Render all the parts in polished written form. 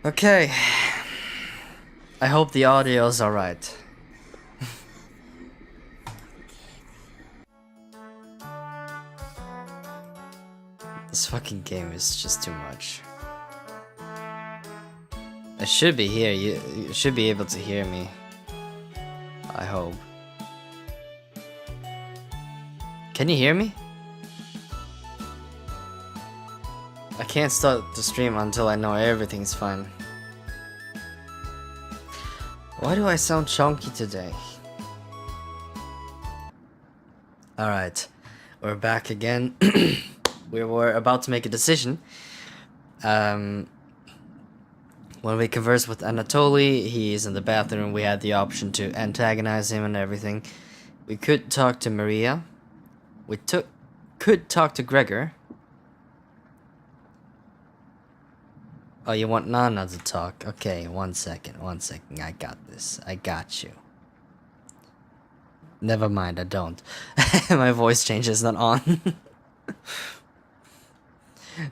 Okay. I hope the audio's alright. This fucking game is just too much. I should be here. You should be able to hear me. I hope. Can you hear me? I can't start the stream until I know everything's fine. Why do I sound chunky today? Alright, we're back again. We were about to make a decision. When we conversed with Anatoly, he's in the bathroom. We had the option to antagonize him and everything. We could talk to Maria. We could talk to Gregor. Oh, you want Nana to talk? Okay, one second. I got this. I got you. Never mind, I don't. My voice change is not on.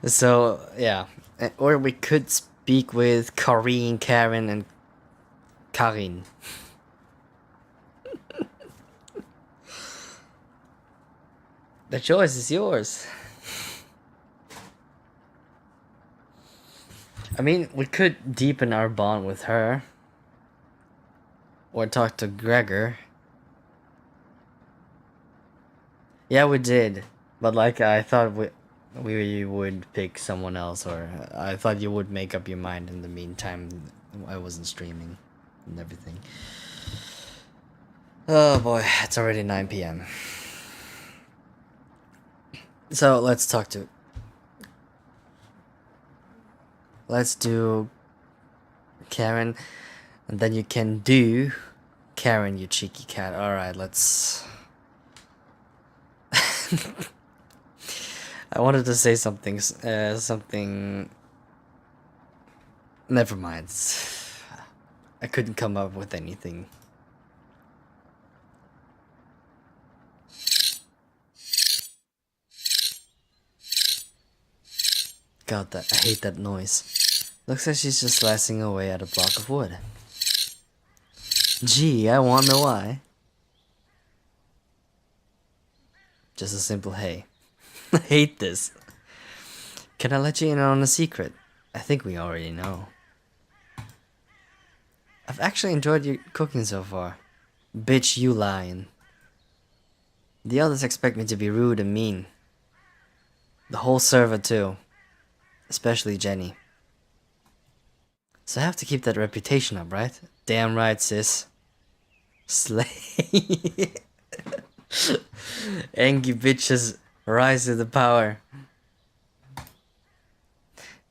So, yeah. Or we could speak with Corinne, Karen, and Karin. The choice is yours. I mean, we could deepen our bond with her. Or talk to Gregor. Yeah, we did. But like, I thought we would pick someone else, or I thought you would make up your mind in the meantime. I wasn't streaming and everything. Oh boy, it's already 9 p.m. So let's do Karen, and then you can do Karen, you cheeky cat. Alright, let's... I wanted to say something, never mind. I couldn't come up with anything. God, I hate that noise. Looks like she's just slicing away at a block of wood. Gee, I wonder why. Just a simple hey. I hate this. Can I let you in on a secret? I think we already know. I've actually enjoyed your cooking so far. Bitch, you lying. The others expect me to be rude and mean. The whole server too. Especially Jenny. So I have to keep that reputation up, right? Damn right, sis. Slay. Angry bitches rise to the power.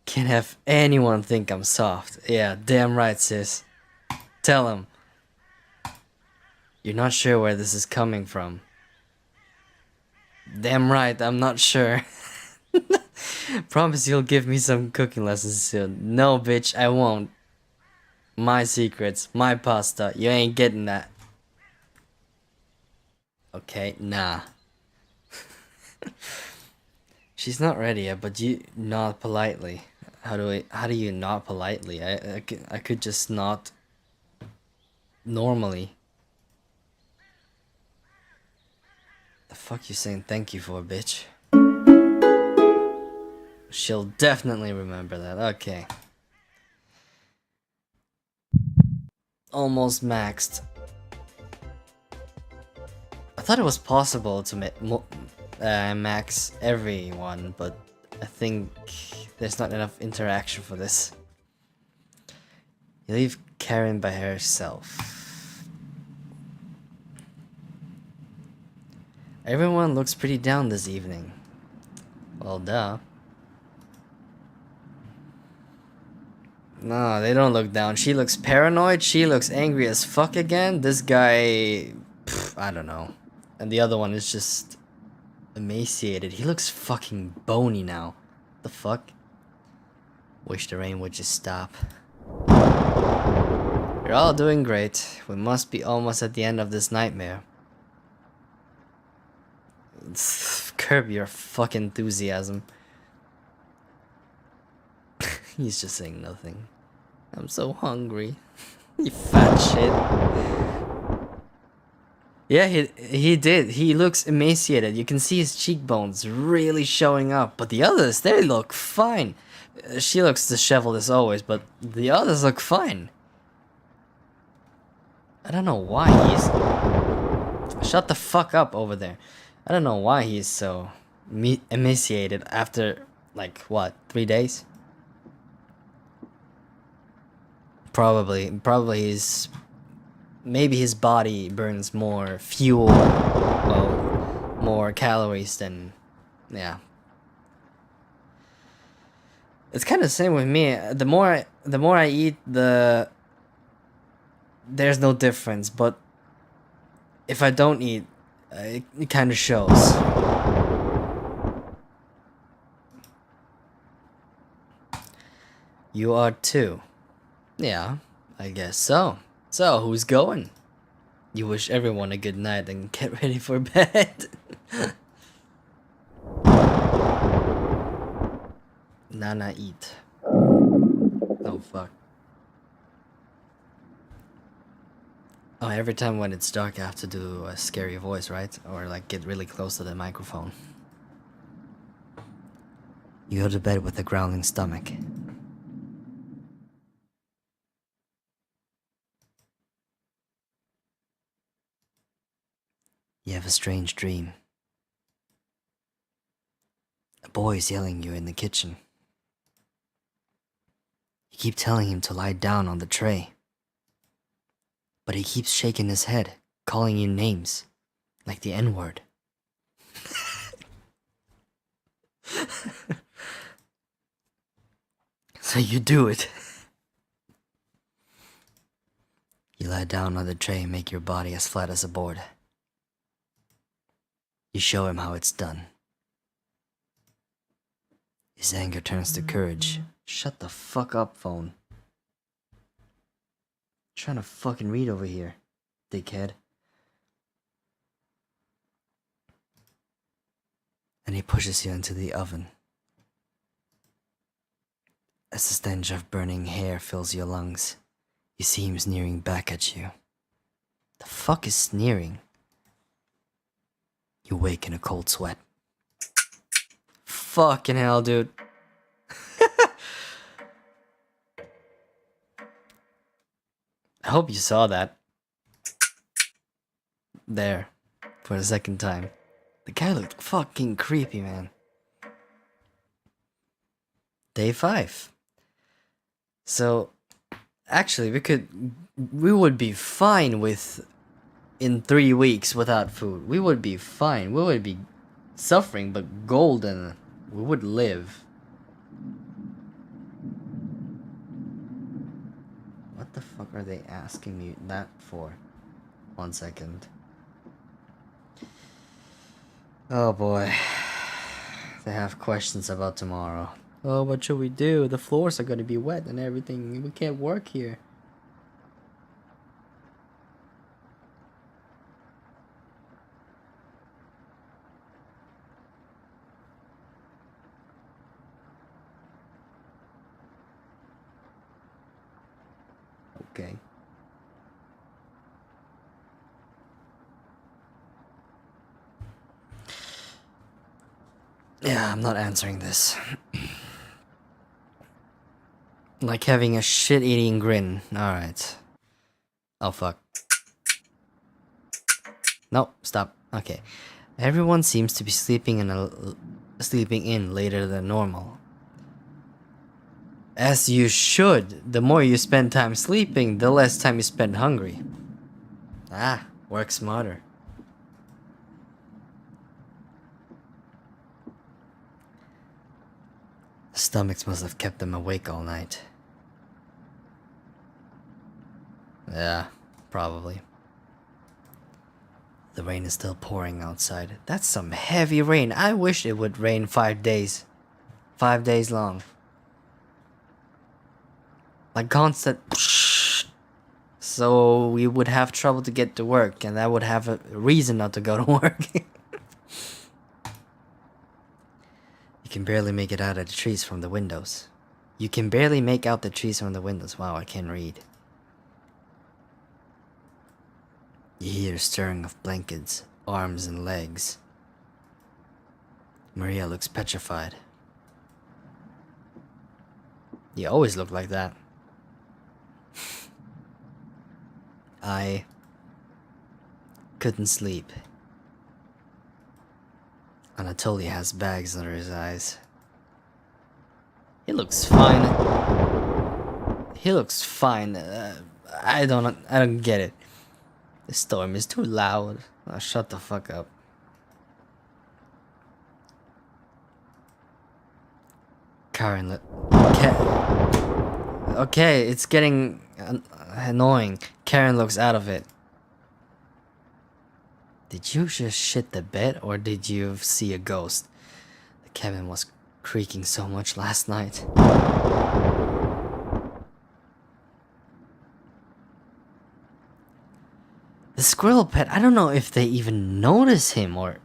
Can't have anyone think I'm soft. Yeah, damn right, sis. Tell him. You're not sure where this is coming from. Damn right, I'm not sure. Promise you'll give me some cooking lessons soon. No, bitch, I won't. My secrets, my pasta. You ain't getting that. Okay, nah. She's not ready yet, but you nod politely. How do you nod politely? I could just nod normally. The fuck you saying thank you for, bitch? She'll definitely remember that. Okay. Almost maxed. I thought it was possible to max everyone, but I think there's not enough interaction for this. You leave Karen by herself. Everyone looks pretty down this evening. Well, duh. No, they don't look down. She looks paranoid. She looks angry as fuck again. This guy... I don't know. And the other one is just... emaciated. He looks fucking bony now. The fuck? Wish the rain would just stop. You're all doing great. We must be almost at the end of this nightmare. Curb your fucking enthusiasm. He's just saying nothing. I'm so hungry. You fat shit. Yeah, he did. He looks emaciated. You can see his cheekbones really showing up. But the others, they look fine. She looks disheveled as always, but the others look fine. I don't know why he's... Shut the fuck up over there. I don't know why he's so emaciated after, like, what, 3 days? Probably he's... Maybe his body burns more fuel, well, more calories than... Yeah. It's kind of the same with me. The more I eat, there's no difference, but if I don't eat, it kind of shows. You are too. Yeah, I guess so. So, who's going? You wish everyone a good night and get ready for bed. Nana eat. Oh fuck. Oh, every time when it's dark I have to do a scary voice, right? Or like get really close to the microphone. You go to bed with a growling stomach. You have a strange dream. A boy is yelling you in the kitchen. You keep telling him to lie down on the tray. But he keeps shaking his head, calling you names. Like the N-word. So you do it. You lie down on the tray and make your body as flat as a board. You show him how it's done. His anger turns to courage. Shut the fuck up, phone. Trying to fucking read over here, dickhead. And he pushes you into the oven. As the stench of burning hair fills your lungs, you see him sneering back at you. The fuck is sneering? You wake in a cold sweat. Fucking hell, dude. I hope you saw that. There. For the second time. The guy looked fucking creepy, man. Day 5. So, actually, we would be fine with, in 3 weeks without food. We would be fine. We would be suffering, but golden. We would live. What the fuck are they asking me that for? 1 second. Oh boy. They have questions about tomorrow. Oh, what should we do? The floors are gonna be wet and everything. We can't work here. Okay. Yeah, I'm not answering this. Like having a shit-eating grin. Alright. Oh, fuck. No, stop. Okay. Everyone seems to be sleeping in later than normal. As you should. The more you spend time sleeping, the less time you spend hungry. Ah, work smarter. Stomachs must have kept them awake all night. Yeah, probably. The rain is still pouring outside. That's some heavy rain. I wish it would rain 5 days. 5 days long. Like constant. So we would have trouble to get to work, and I would have a reason not to go to work. You can barely make it out of the trees from the windows. You can barely make out the trees from the windows. Wow, I can't read. You hear stirring of blankets, arms and legs. Maria looks petrified. You always look like that. I couldn't sleep. Anatoly has bags under his eyes. He looks fine. He looks fine. I don't get it. The storm is too loud. Oh, shut the fuck up. Karen, okay, it's getting annoying. Karen looks out of it. Did you just shit the bed, or did you see a ghost? The cabin was creaking so much last night. The squirrel pet, I don't know if they even notice him, or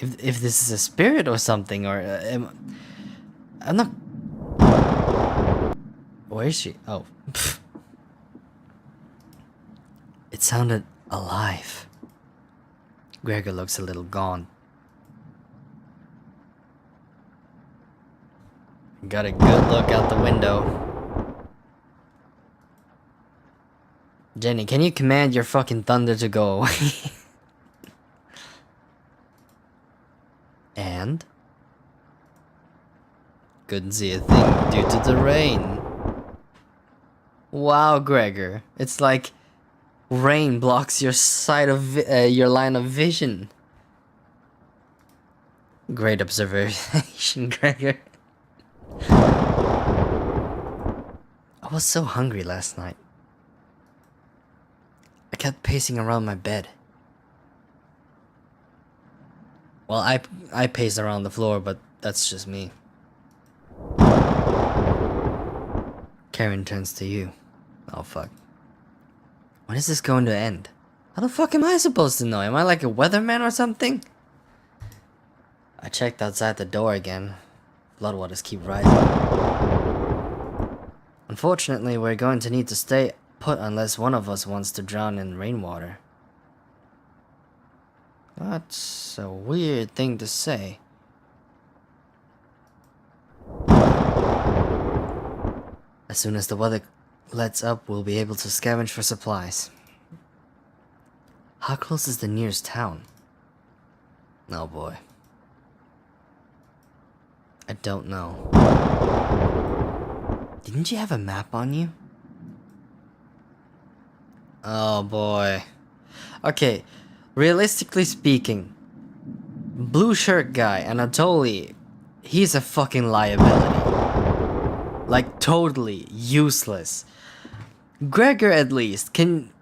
if this is a spirit or something, or I'm not. Where is she? Oh. It sounded alive. Gregor looks a little gone. Got a good look out the window. Jenny, can you command your fucking thunder to go away? And? Couldn't see a thing due to the rain. Wow, Gregor. It's like rain blocks your sight of your line of vision. Great observation, Gregor. I was so hungry last night. I kept pacing around my bed. Well, I paced around the floor, but that's just me. Karen turns to you. Oh fuck. When is this going to end? How the fuck am I supposed to know? Am I like a weatherman or something? I checked outside the door again. Floodwaters keep rising. Unfortunately, we're going to need to stay put unless one of us wants to drown in rainwater. That's a weird thing to say. As soon as the weather lets up, we'll be able to scavenge for supplies. How close is the nearest town? Oh boy. I don't know. Didn't you have a map on you? Oh boy. Okay, realistically speaking, blue shirt guy, Anatoly, he's a fucking liability. Like, totally useless. Gregor, at least, can...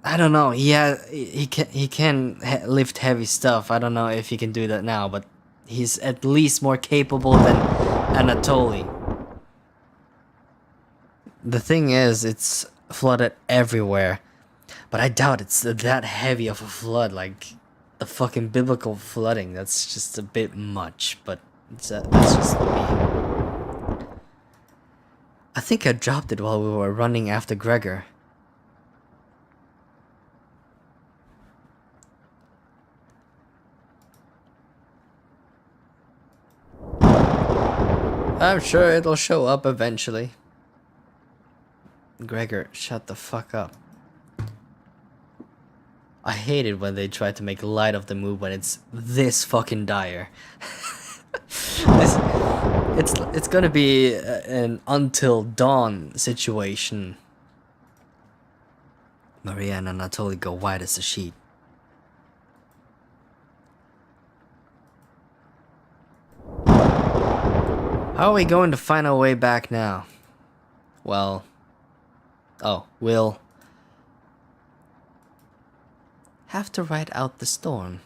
I don't know, he can lift heavy stuff. I don't know if he can do that now, but he's at least more capable than Anatoly. The thing is, it's flooded everywhere. But I doubt it's that heavy of a flood, like the fucking biblical flooding. That's just a bit much, but that's just me. I think I dropped it while we were running after Gregor. I'm sure it'll show up eventually. Gregor, shut the fuck up. I hate it when they try to make light of the mood when it's this fucking dire. It's gonna be an until dawn situation. Maria and Anatoly go white as a sheet. How are we going to find our way back now? Well... Oh, we'll... have to ride out the storm.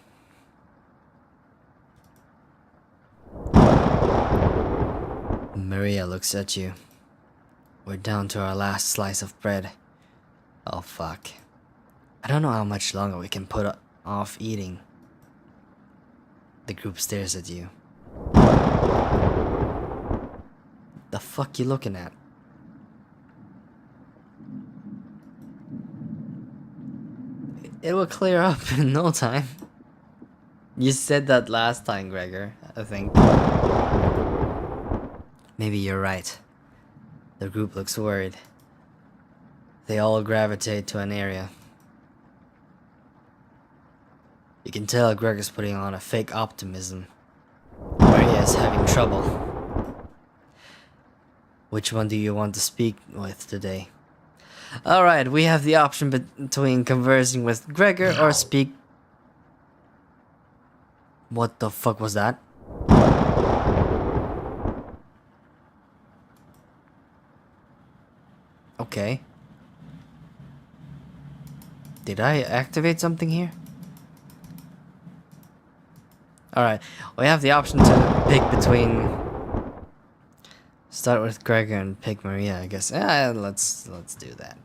Maria looks at you. We're down to our last slice of bread. Oh fuck. I don't know how much longer we can put off eating. The group stares at you. The fuck you looking at? It will clear up in no time. You said that last time, Gregor, I think. Maybe you're right. The group looks worried. They all gravitate to an area. You can tell Gregor's putting on a fake optimism. Maria's having trouble. Which one do you want to speak with today? Alright, we have the option between conversing with Gregor or speak... What the fuck was that? Okay. Did I activate something here? Alright, we have the option to pick between... Start with Gregor and pick Maria, I guess. Let's do that.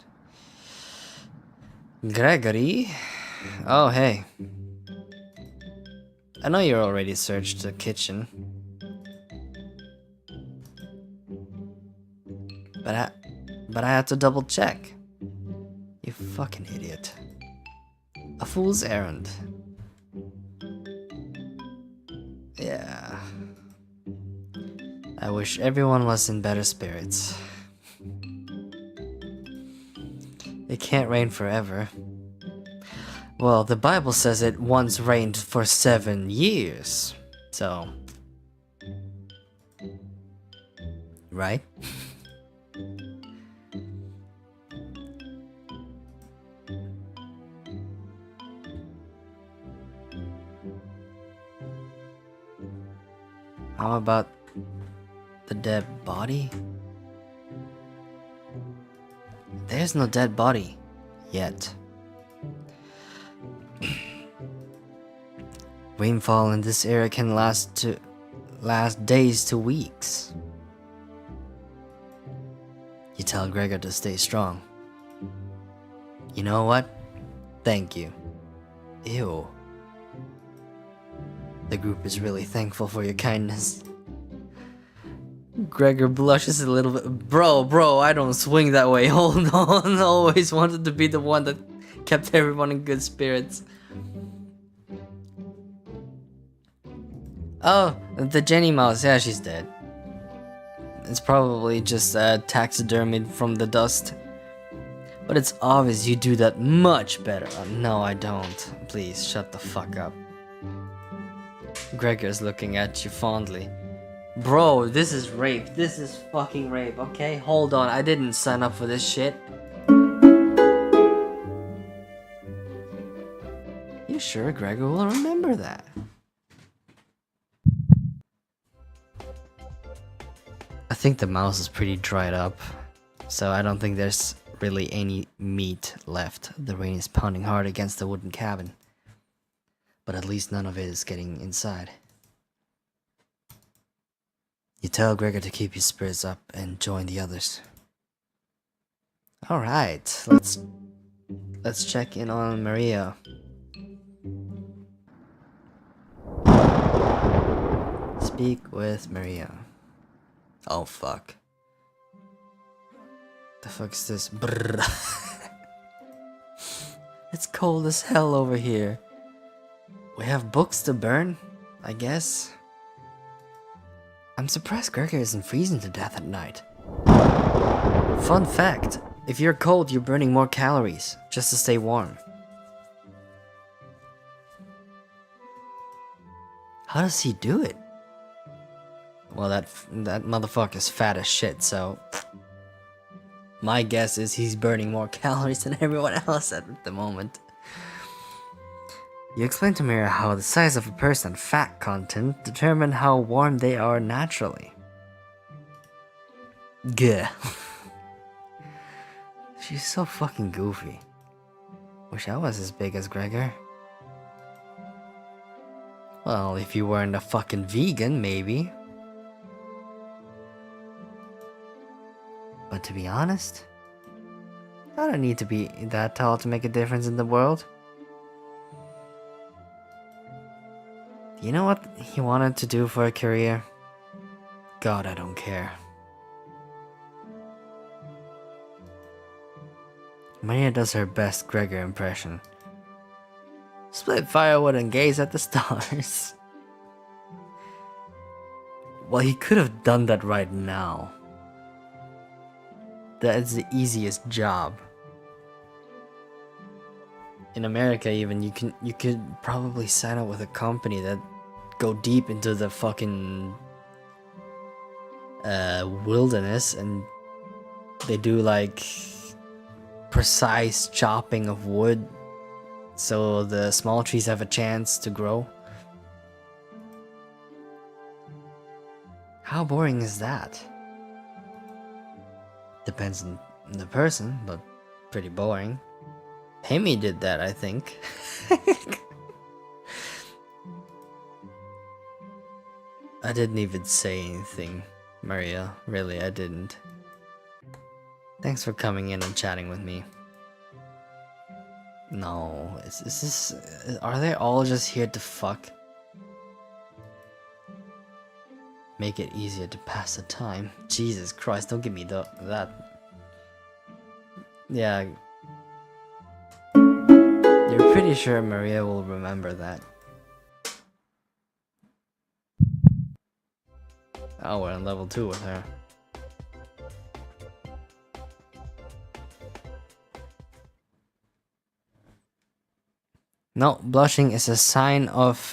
Gregory? Oh, hey. I know you already searched the kitchen. But I had to double check. You fucking idiot. A fool's errand. Yeah. I wish everyone was in better spirits. It can't rain forever. Well, the Bible says it once rained for 7 years. So... Right? How about the dead body? There's no dead body yet. Rainfall in this area can last days to weeks. You tell Gregor to stay strong. You know what? Thank you. Ew. The group is really thankful for your kindness. Gregor blushes a little bit. Bro, I don't swing that way. Hold on. Always wanted to be the one that kept everyone in good spirits. Oh, the Jenny mouse. Yeah, she's dead. It's probably just taxidermied from the dust. But it's obvious you do that much better. No, I don't. Please, shut the fuck up. Gregor's looking at you fondly. Bro, this is rape. This is fucking rape, okay? Hold on, I didn't sign up for this shit. You sure Gregor will remember that? I think the mouse is pretty dried up, so I don't think there's really any meat left. The rain is pounding hard against the wooden cabin. But at least none of it is getting inside. You tell Gregor to keep his spirits up and join the others. Alright, let's check in on Maria. Speak with Maria. Oh fuck. The fuck is this? Brrr. It's cold as hell over here. We have books to burn, I guess. I'm surprised Gregor isn't freezing to death at night. Fun fact, if you're cold, you're burning more calories just to stay warm. How does he do it? Well, that motherfucker's fat as shit, so... My guess is he's burning more calories than everyone else at the moment. You explained to Mira how the size of a person and fat content determine how warm they are naturally. Gah. She's so fucking goofy. Wish I was as big as Gregor. Well, if you weren't a fucking vegan, maybe. But to be honest, I don't need to be that tall to make a difference in the world. Do you know what he wanted to do for a career? God, I don't care. Maria does her best Gregor impression. Split firewood and gaze at the stars. Well, he could have done that right now. That's the easiest job. In America, even you could probably sign up with a company that go deep into the fucking wilderness, and they do like precise chopping of wood so the small trees have a chance to grow. How boring is that? Depends on the person, but pretty boring. Hemi did that, I think. I didn't even say anything, Maria. Really, I didn't. Thanks for coming in and chatting with me. No, is this... Are they all just here to fuck? Make it easier to pass the time. Jesus Christ, don't give me that. Yeah. You're pretty sure Maria will remember that. Oh, we're on level 2 with her. No, blushing is a sign of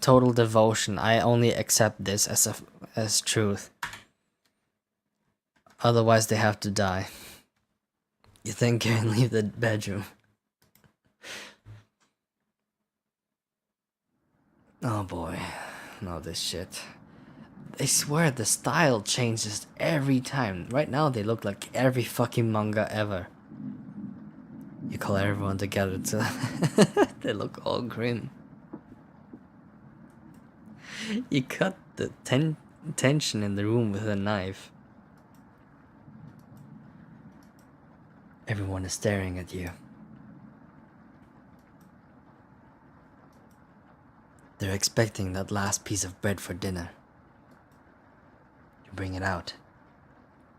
total devotion. I only accept this as truth. Otherwise, they have to die. You think can leave the bedroom? Oh boy, no this shit. I swear the style changes every time. Right now they look like every fucking manga ever. You call everyone together to... They look all grim. You cut the tension in the room with a knife. Everyone is staring at you. They're expecting that last piece of bread for dinner. You bring it out.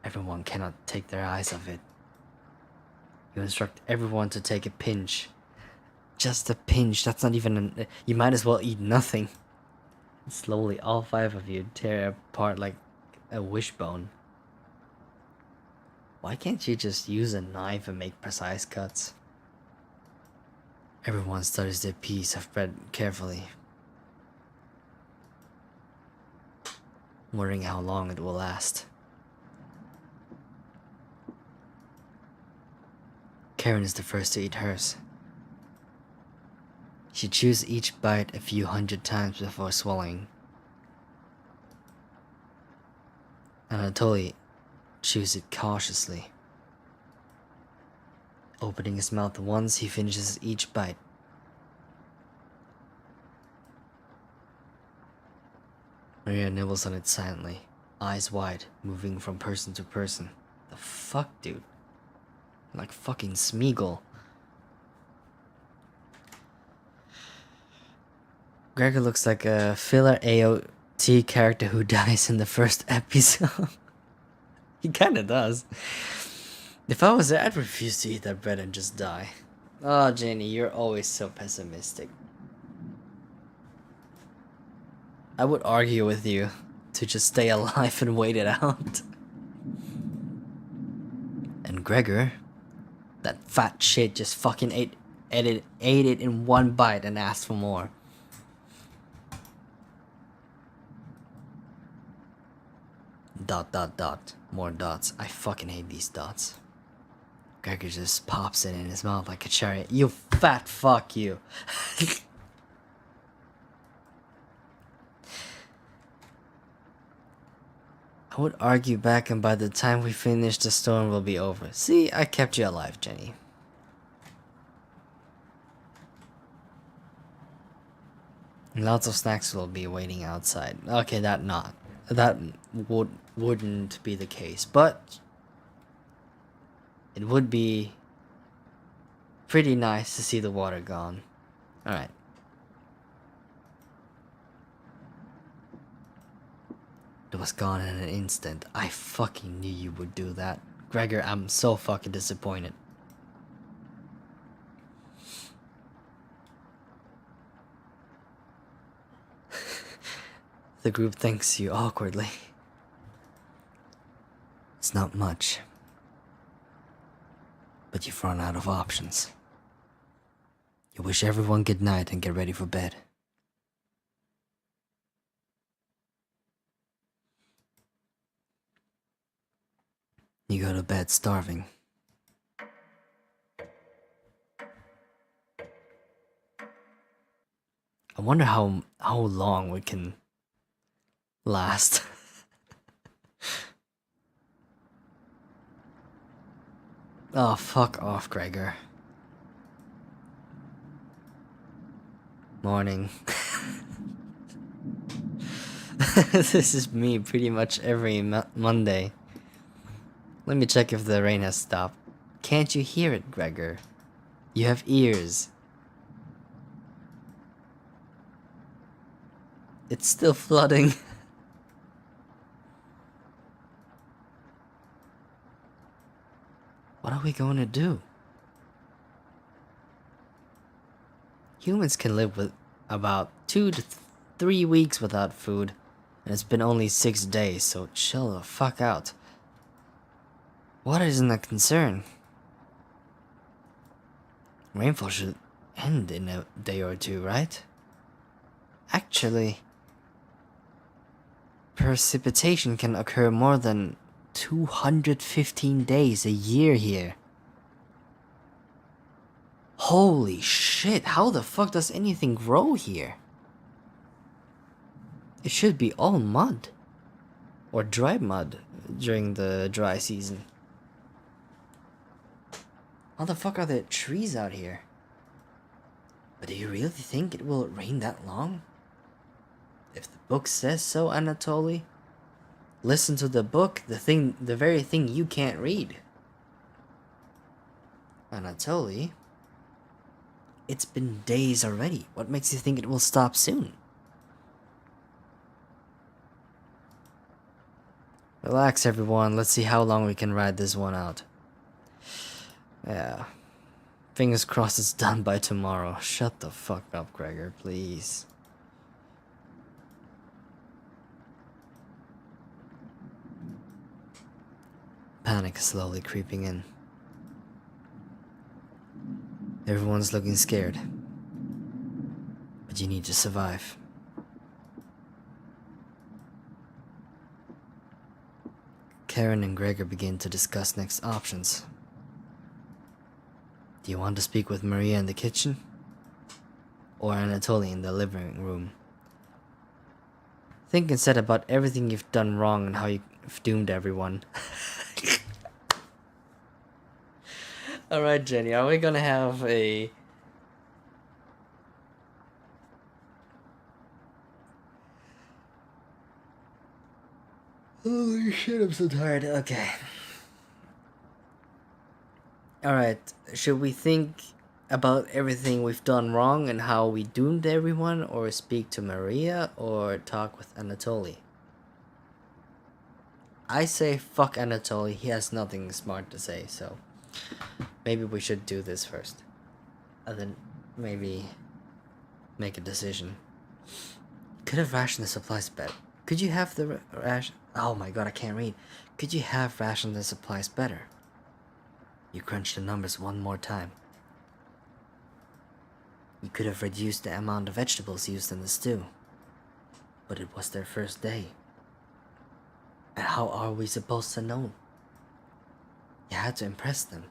Everyone cannot take their eyes off it. You instruct everyone to take a pinch. Just a pinch, that's not even you might as well eat nothing. And slowly, all 5 of you tear apart like a wishbone. Why can't you just use a knife and make precise cuts? Everyone studies their piece of bread carefully, wondering how long it will last. Karen is the first to eat hers. She chews each bite a few hundred times before swallowing. Anatoly chews it cautiously, opening his mouth once he finishes each bite. Maria nibbles on it silently, eyes wide, moving from person to person. The fuck, dude? Like fucking Smeagol. Gregor looks like a filler AOT character who dies in the first episode. He kinda does. If I was there, I'd refuse to eat that bread and just die. Oh, Jenny, you're always so pessimistic. I would argue with you to just stay alive and wait it out. And Gregor, that fat shit, just fucking ate it in one bite and asked for more. Dot dot dot. More dots. I fucking hate these dots. Gregor just pops it in his mouth like a cherry. You fat fuck, you. I would argue back, and by the time we finish, the storm will be over. See, I kept you alive, Jenny. Lots of snacks will be waiting outside. Okay, that wouldn't be the case, but it would be pretty nice to see the water gone. Alright. It was gone in an instant. I fucking knew you would do that. Gregor, I'm so fucking disappointed. The group thanks you awkwardly. It's not much. But you've run out of options. You wish everyone good night and get ready for bed. You go to bed starving. I wonder how long we can last. Oh, fuck off, Gregor. Morning. This is me pretty much every Monday. Let me check if the rain has stopped. Can't you hear it, Gregor? You have ears. It's still flooding. What are we going to do? Humans can live with about 2 to 3 weeks without food, and it's been only 6 days, so chill the fuck out. Water isn't a concern. Rainfall should end in a day or two, right? Actually, precipitation can occur more than 215 days a year here. Holy shit, how the fuck does anything grow here? It should be all mud. Or dry mud during the dry season. How the fuck are there trees out here? But do you really think it will rain that long? If the book says so, Anatoly. Listen to the book, the very thing you can't read. Anatoly? It's been days already. What makes you think it will stop soon? Relax, everyone. Let's see how long we can ride this one out. Yeah. Fingers crossed it's done by tomorrow. Shut the fuck up, Gregor, please. Panic is slowly creeping in. Everyone's looking scared. But you need to survive. Karen and Gregor begin to discuss next options. Do you want to speak with Maria in the kitchen? Or Anatoly in the living room? Think instead about everything you've done wrong and how you've doomed everyone. Alright, Jenny, are we gonna have a... Holy shit, I'm so tired. Okay. Alright, should we think about everything we've done wrong and how we doomed everyone, or speak to Maria, or talk with Anatoly? I say fuck Anatoly, he has nothing smart to say, so maybe we should do this first. And then maybe make a decision. Could have rationed the supplies better. Could you have the ration... Oh my god, I can't read. Could you have rationed the supplies better? You crunch the numbers one more time. You could have reduced the amount of vegetables used in the stew. But it was their first day. And how are we supposed to know? You had to impress them.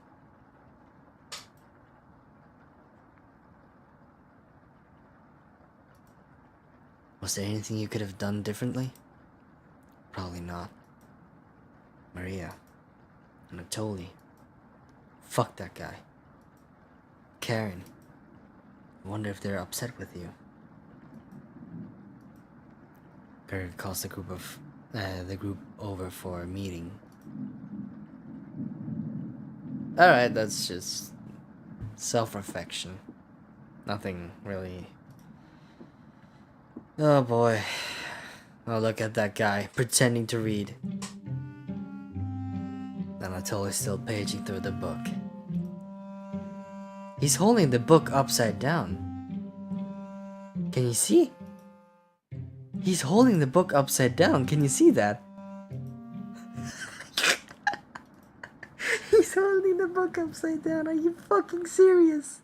Was there anything you could have done differently? Probably not. Maria. Anatoly. Fuck that guy. Karen. I wonder if they're upset with you. Gregor calls the group over for a meeting. Alright, that's just self-reflection. Nothing really. Oh boy. Oh, look at that guy pretending to read. Anatoly is still paging through the book. He's holding the book upside down. Can you see? He's holding the book upside down. Can you see that? He's holding the book upside down. Are you fucking serious?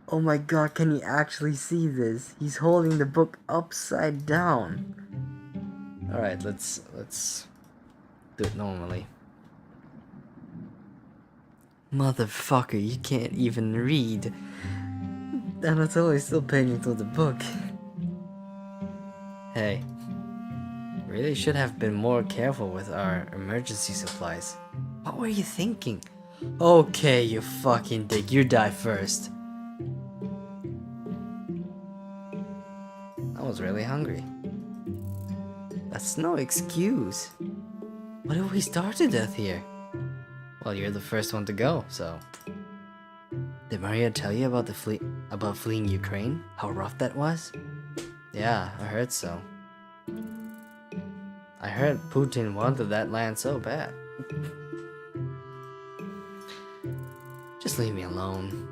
Oh my god, can you actually see this? He's holding the book upside down. Alright, let's do it normally. Motherfucker, you can't even read. Anatoly's still paging through the book. Hey, really should have been more careful with our emergency supplies. What were you thinking? Okay, you fucking dick, you die first. I was really hungry. That's no excuse. What if we starve to death here? Well, you're the first one to go, so. Did Maria tell you about about fleeing Ukraine? How rough that was? Yeah, I heard so. I heard Putin wanted that land so bad. Just leave me alone.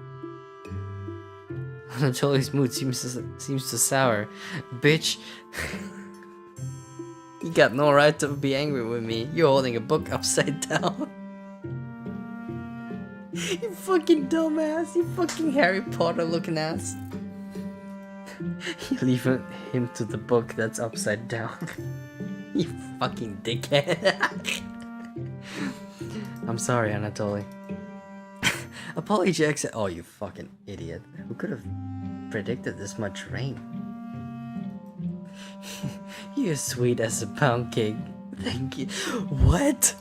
Anatoly's mood seems to sour. Bitch. You got no right to be angry with me. You're holding a book upside down. You fucking dumbass. You fucking Harry Potter looking ass. You leave him to the book that's upside down. You fucking dickhead. I'm sorry, Anatoly. Apology. Oh, you fucking idiot. Who could have predicted this much rain? You're sweet as a pound cake. Thank you. What?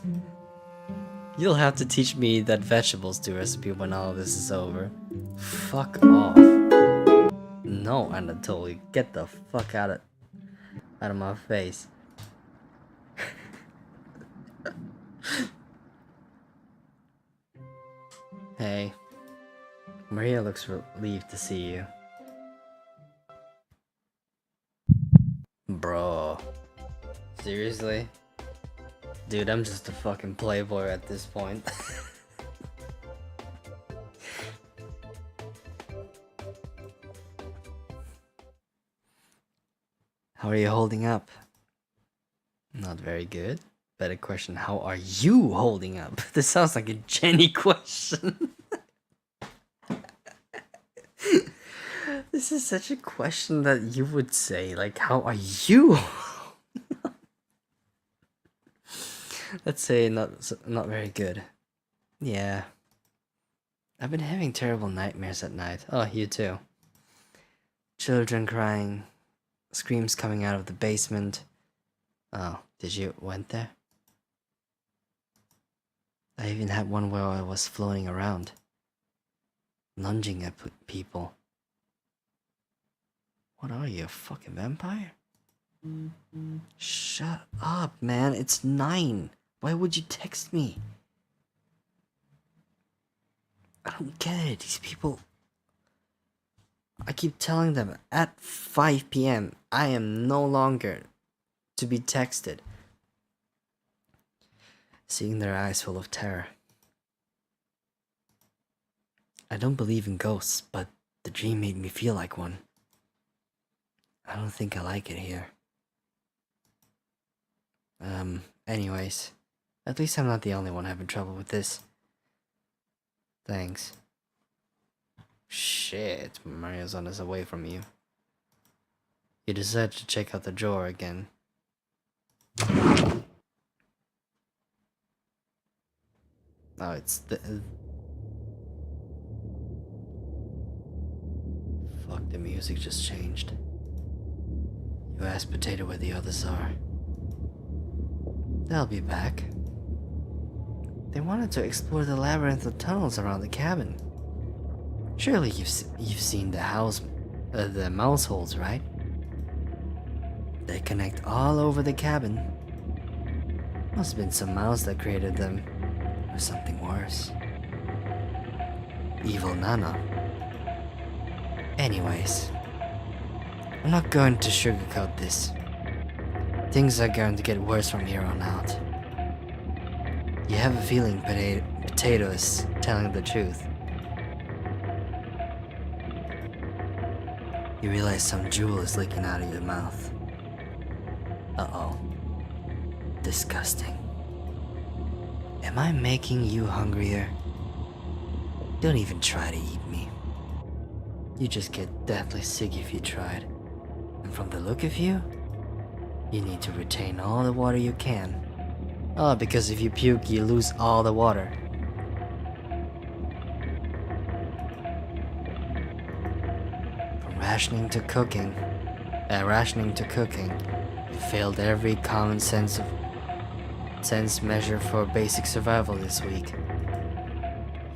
You'll have to teach me that vegetables do recipe when all of this is over. Fuck off. No, Anatoly, get the fuck out of my face. Hey, Maria looks relieved to see you. Bro, seriously? Dude, I'm just a fucking playboy at this point. How are you holding up? Not very good. Better question, how are you holding up? This sounds like a Jenny question. This is such a question that you would say, like, how are you? Let's say not very good. Yeah. I've been having terrible nightmares at night. Oh, you too. Children crying, screams coming out of the basement. Oh, did you went there? I even had one where I was floating around, lunging at people. What are you, a fucking vampire? Shut up, man. It's 9. Why would you text me? I don't get it. These people... I keep telling them at 5 p.m. I am no longer to be texted. Seeing their eyes full of terror. I don't believe in ghosts, but the dream made me feel like one. I don't think I like it here. Anyways, at least I'm not the only one having trouble with this. Thanks. Shit, Maria's on his away from you. You decided to check out the drawer again. Oh, it's the... Fuck, the music just changed. You asked Potato where the others are. They'll be back. They wanted to explore the labyrinth of tunnels around the cabin. Surely you've seen the mouse holes, right? They connect all over the cabin. Must have been some mouse that created them, or something worse. Evil Nana. Anyways, I'm not going to sugarcoat this. Things are going to get worse from here on out. You have a feeling potato is telling the truth. You realize some drool is leaking out of your mouth. Uh-oh. Disgusting. Am I making you hungrier? Don't even try to eat me. You just get deathly sick if you tried. And from the look of you, you need to retain all the water you can. Oh, because if you puke, you lose all the water. From rationing to cooking, you failed every common sense measure for basic survival this week.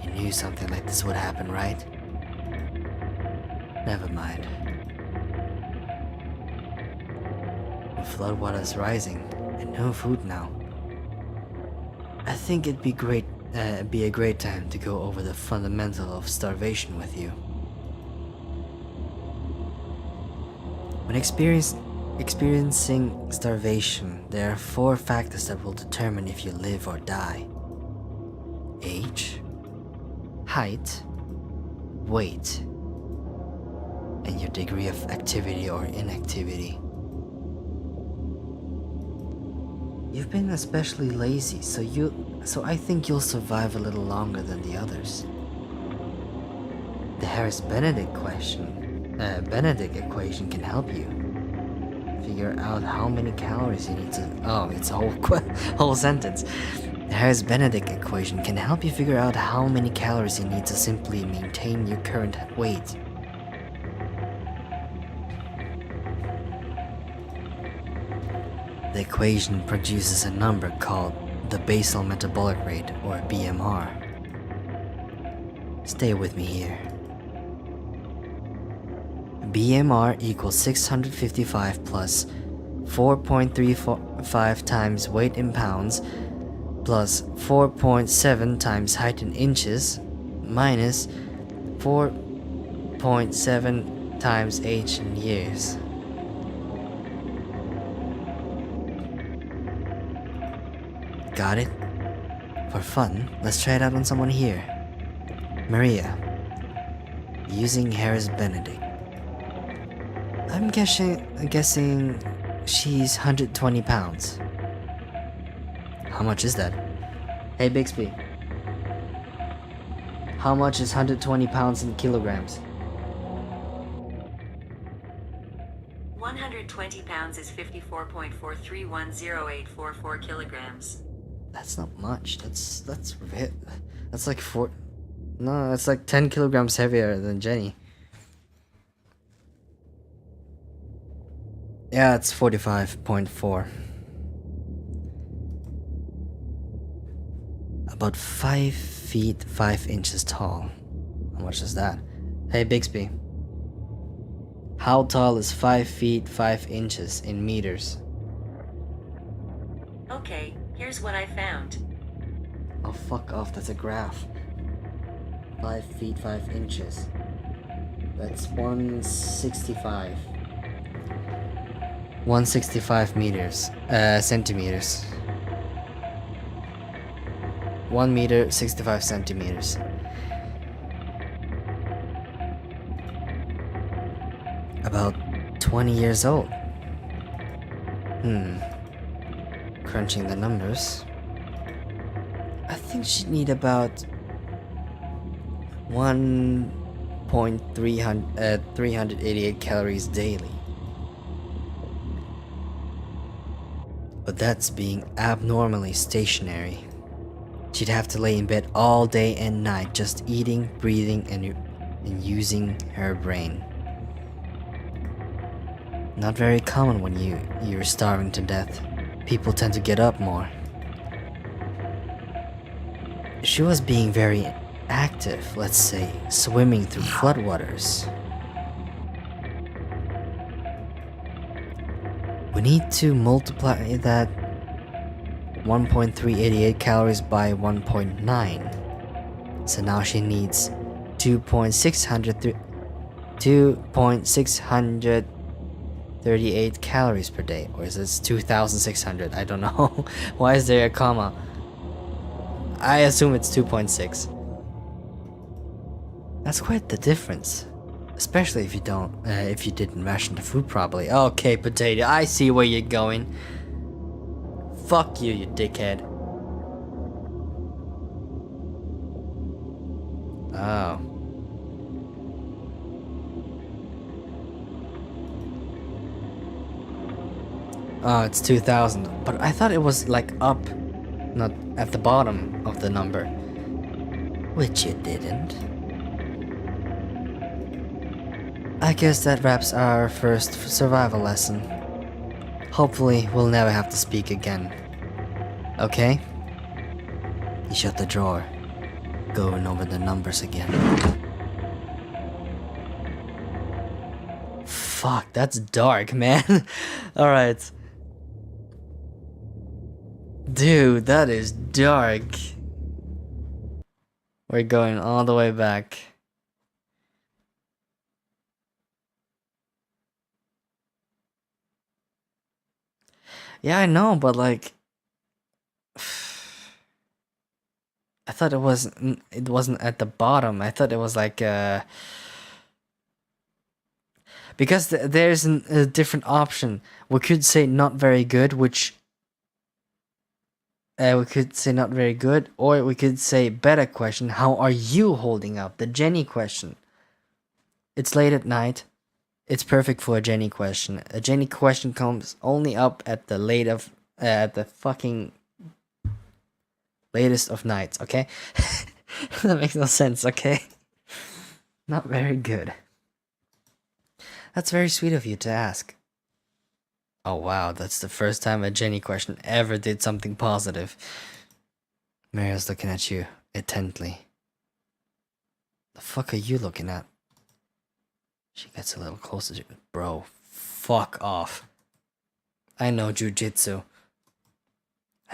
You knew something like this would happen, right? Never mind. With floodwater's rising and no food now, I think it'd be a great time to go over the fundamental of starvation with you. When experiencing starvation, there are 4 factors that will determine if you live or die: age, height, weight, and your degree of activity or inactivity. You've been especially lazy, so I think you'll survive a little longer than the others. The Harris-Benedict equation can help you figure out how many calories you need to. Oh, it's a whole sentence. The Harris-Benedict equation can help you figure out how many calories you need to simply maintain your current weight. The equation produces a number called the basal metabolic rate, or BMR. Stay with me here. BMR equals 655 plus 4.35 times weight in pounds plus 4.7 times height in inches minus 4.7 times age in years. Got it? For fun, let's try it out on someone here. Maria. Using Harris-Benedict. I'm guessing she's 120 pounds. How much is that? Hey Bixby. How much is 120 pounds in kilograms? 120 pounds is 54.4310844 kilograms. That's not much. That's like 4. No, that's like 10 kilograms heavier than Jenny. Yeah, it's 45.4. About 5 feet 5 inches tall. How much is that? Hey Bixby. How tall is 5 feet 5 inches in meters? Okay, here's what I found. Oh, fuck off, that's a graph. 5 feet 5 inches. That's 165. 165 meters. Centimeters. 1 meter, 65 centimeters. About 20 years old. Crunching the numbers. I think she'd need about 388 calories daily. But that's being abnormally stationary. She'd have to lay in bed all day and night just eating, breathing, and using her brain. Not very common when you're starving to death. People tend to get up more. She was being very active, let's say, swimming through floodwaters. We need to multiply that 1.388 calories by 1.9. So now she needs 2.638 calories per day. Or is this 2,600? I don't know. Why is there a comma? I assume it's 2.6. That's quite the difference. Especially if you if you didn't ration the food properly. Okay, potato, I see where you're going. Fuck you, you dickhead. Oh. Oh, it's 2,000. But I thought it was like up, not at the bottom of the number. Which it didn't. I guess that wraps our first survival lesson. Hopefully, we'll never have to speak again. Okay? You shut the drawer. Going over the numbers again. Fuck, that's dark, man. Alright. Dude, that is dark. We're going all the way back. Yeah, I know, but like... I thought it wasn't at the bottom. I thought it was like because there's a different option. We could say not very good, which we could say not very good, or we could say better question. How are you holding up? The Jenny question. It's late at night. It's perfect for a Jenny question. A Jenny question comes only up at the the fucking latest of nights, okay? That makes no sense, okay? Not very good. That's very sweet of you to ask. Oh wow, that's the first time a Jenny question ever did something positive. Maria's looking at you intently. The fuck are you looking at? She gets a little closer to you. Bro, fuck off. I know jujitsu.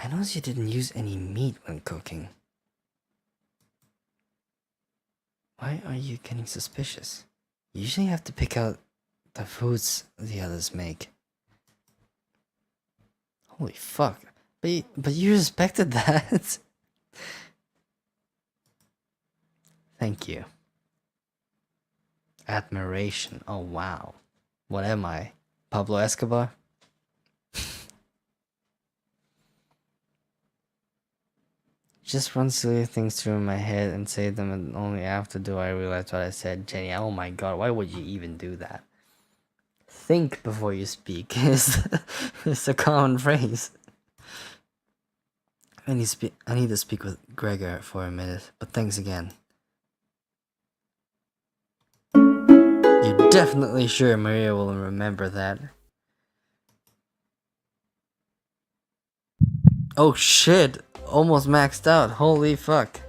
I noticed you didn't use any meat when cooking. Why are you getting suspicious? You usually have to pick out the foods the others make. Holy fuck. But you respected that. Thank you. Admiration. Oh wow. What am I? Pablo Escobar? Just run silly things through my head and say them, and only after do I realize what I said. Jenny, oh my god, why would you even do that? Think before you speak is a common phrase. I need to speak with Gregor for a minute, but thanks again. You're definitely sure Maria will remember that. Oh shit! Almost maxed out. Holy fuck.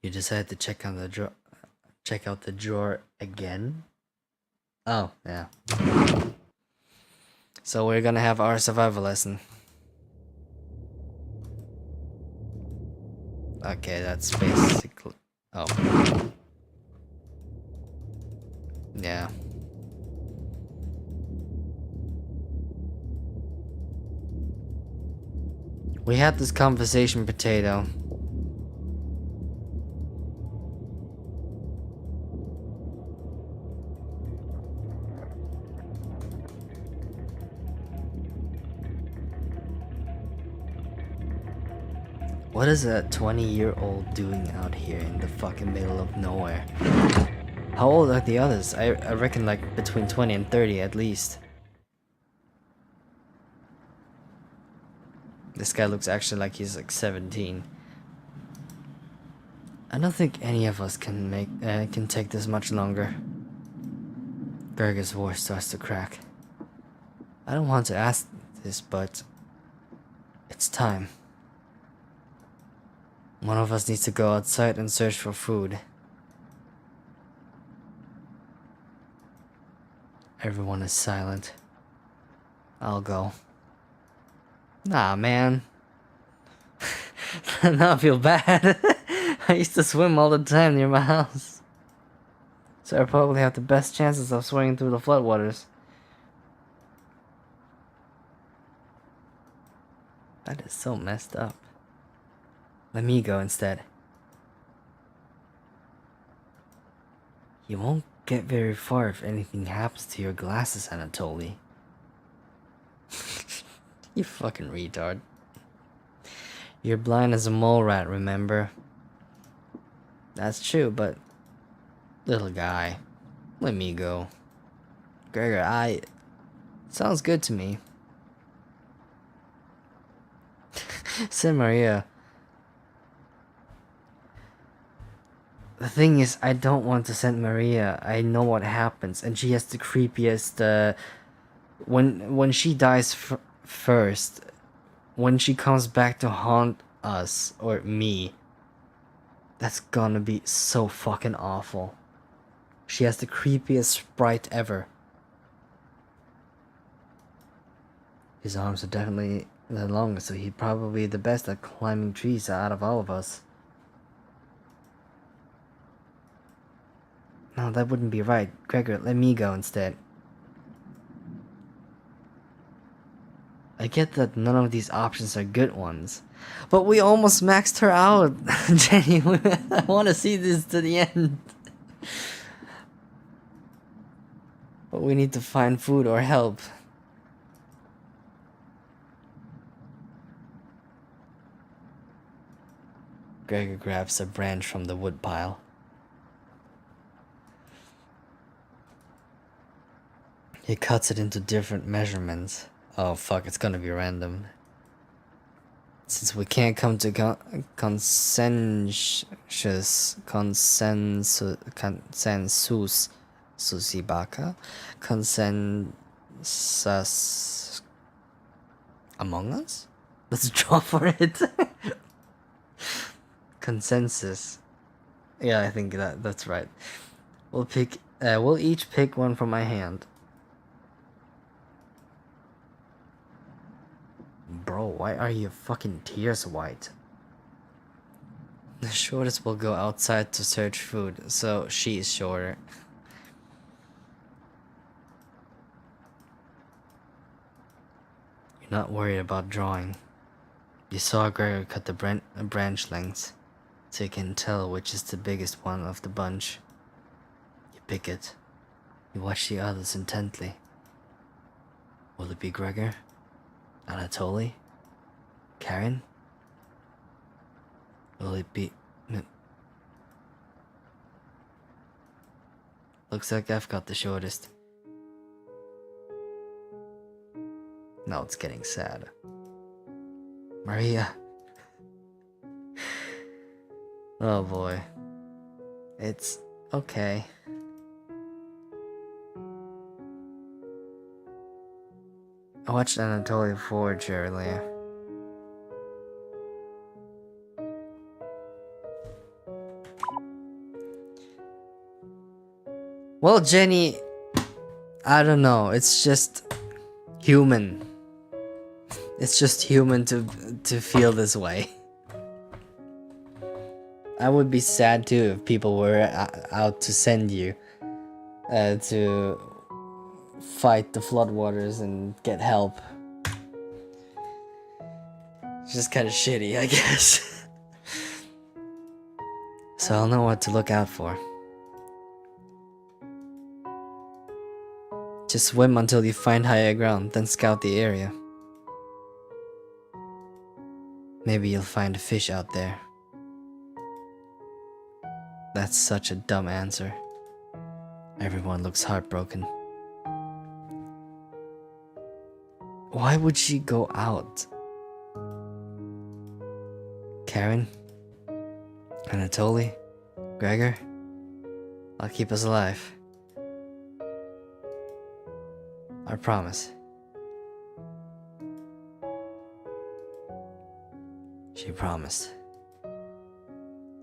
You decided to check out the drawer again? Oh, yeah. So we're gonna have our survival lesson. Okay, that's basically... Oh. Yeah. We had this conversation, Potato. What is a 20-year-old doing out here in the fucking middle of nowhere? How old are the others? I reckon like between 20 and 30 at least. This guy looks actually like he's like 17. I don't think any of us can take this much longer. Gregor's voice starts to crack. I don't want to ask this, but it's time. One of us needs to go outside and search for food. Everyone is silent. I'll go. Nah, man. Now I feel bad. I used to swim all the time near my house. So I probably have the best chances of swimming through the floodwaters. That is so messed up. Let me go instead. You won't get very far if anything happens to your glasses, Anatoly. You fucking retard. You're blind as a mole rat, remember? That's true, but... Little guy, let me go. Gregor, sounds good to me. Said Maria. The thing is, I don't want to send Maria. I know what happens, and she has the creepiest, when she dies first, when she comes back to haunt us, or me, that's gonna be so fucking awful. She has the creepiest sprite ever. His arms are definitely the longest, so he's probably the best at climbing trees out of all of us. No, that wouldn't be right. Gregor, let me go instead. I get that none of these options are good ones, but we almost maxed her out, Jenny. I want to see this to the end. But we need to find food or help. Gregor grabs a branch from the woodpile. He cuts it into different measurements. Oh fuck, it's gonna be random. Since we can't come to consensus, Susibaka, consensus among us? Let's draw for it. Consensus. Yeah, I think that's right. We'll each pick one from my hand. Bro, why are your fucking tears white? The shortest will go outside to search food, so she is shorter. You're not worried about drawing. You saw Gregor cut the branch lengths, so you can tell which is the biggest one of the bunch. You pick it. You watch the others intently. Will it be Gregor? Anatoly? Karen? Will it be... Looks like I've got the shortest. Now it's getting sad. Maria. Oh boy. It's okay. I watched Anatoly Forge earlier. Well, Jenny, I don't know. It's just human. It's just human to feel this way. I would be sad too if people were out to send you to fight the floodwaters and get help. It's just kind of shitty, I guess. So I'll know what to look out for. Just swim until you find higher ground, then scout the area. Maybe you'll find a fish out there. That's such a dumb answer. Everyone looks heartbroken. Why would she go out? Karen? Anatoly? Gregor? I'll keep us alive. I promise. She promised.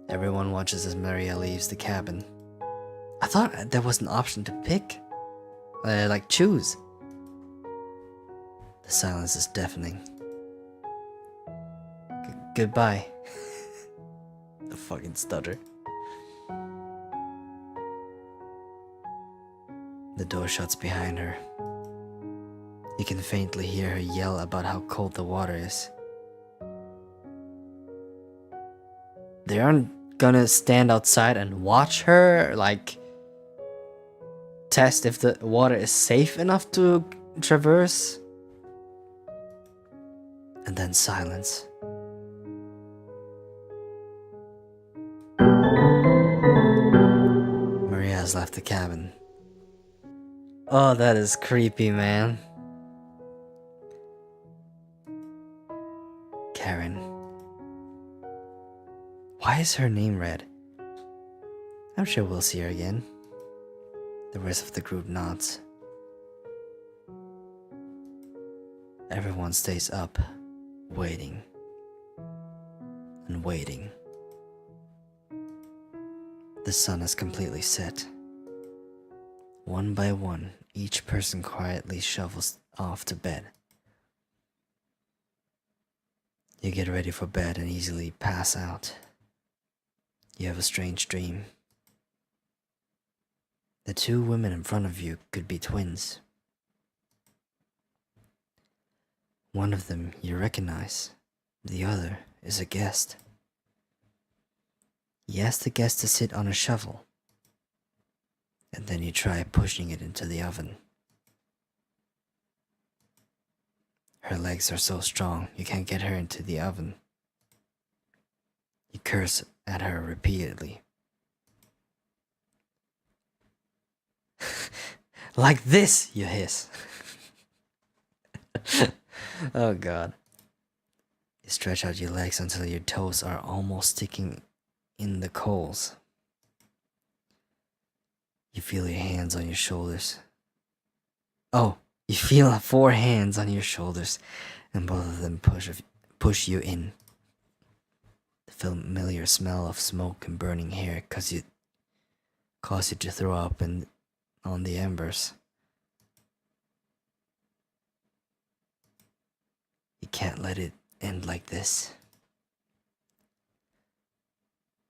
Everyone watches as Maria leaves the cabin. I thought there was an option to pick. Like choose. The silence is deafening. Goodbye. The fucking stutter. The door shuts behind her. You can faintly hear her yell about how cold the water is. They aren't gonna stand outside and watch her, like, test if the water is safe enough to traverse. And then silence. Maria has left the cabin. Oh, that is creepy, man. Karen. Why is her name red? I'm sure we'll see her again. The rest of the group nods. Everyone stays up, waiting and waiting. The sun is completely set. One by one, each person quietly shuffles off to bed. You get ready for bed and easily pass out. You have a strange dream. The two women in front of you could be twins. One of them you recognize, the other is a guest. You ask the guest to sit on a shovel, and then you try pushing it into the oven. Her legs are so strong you can't get her into the oven. You curse at her repeatedly. Like this, you hiss. Oh god. You stretch out your legs until your toes are almost sticking in the coals. You feel your hands on your shoulders. Oh, you feel 4 hands on your shoulders, and both of them push you in. The familiar smell of smoke and burning hair cause you to throw up on the embers. You can't let it end like this.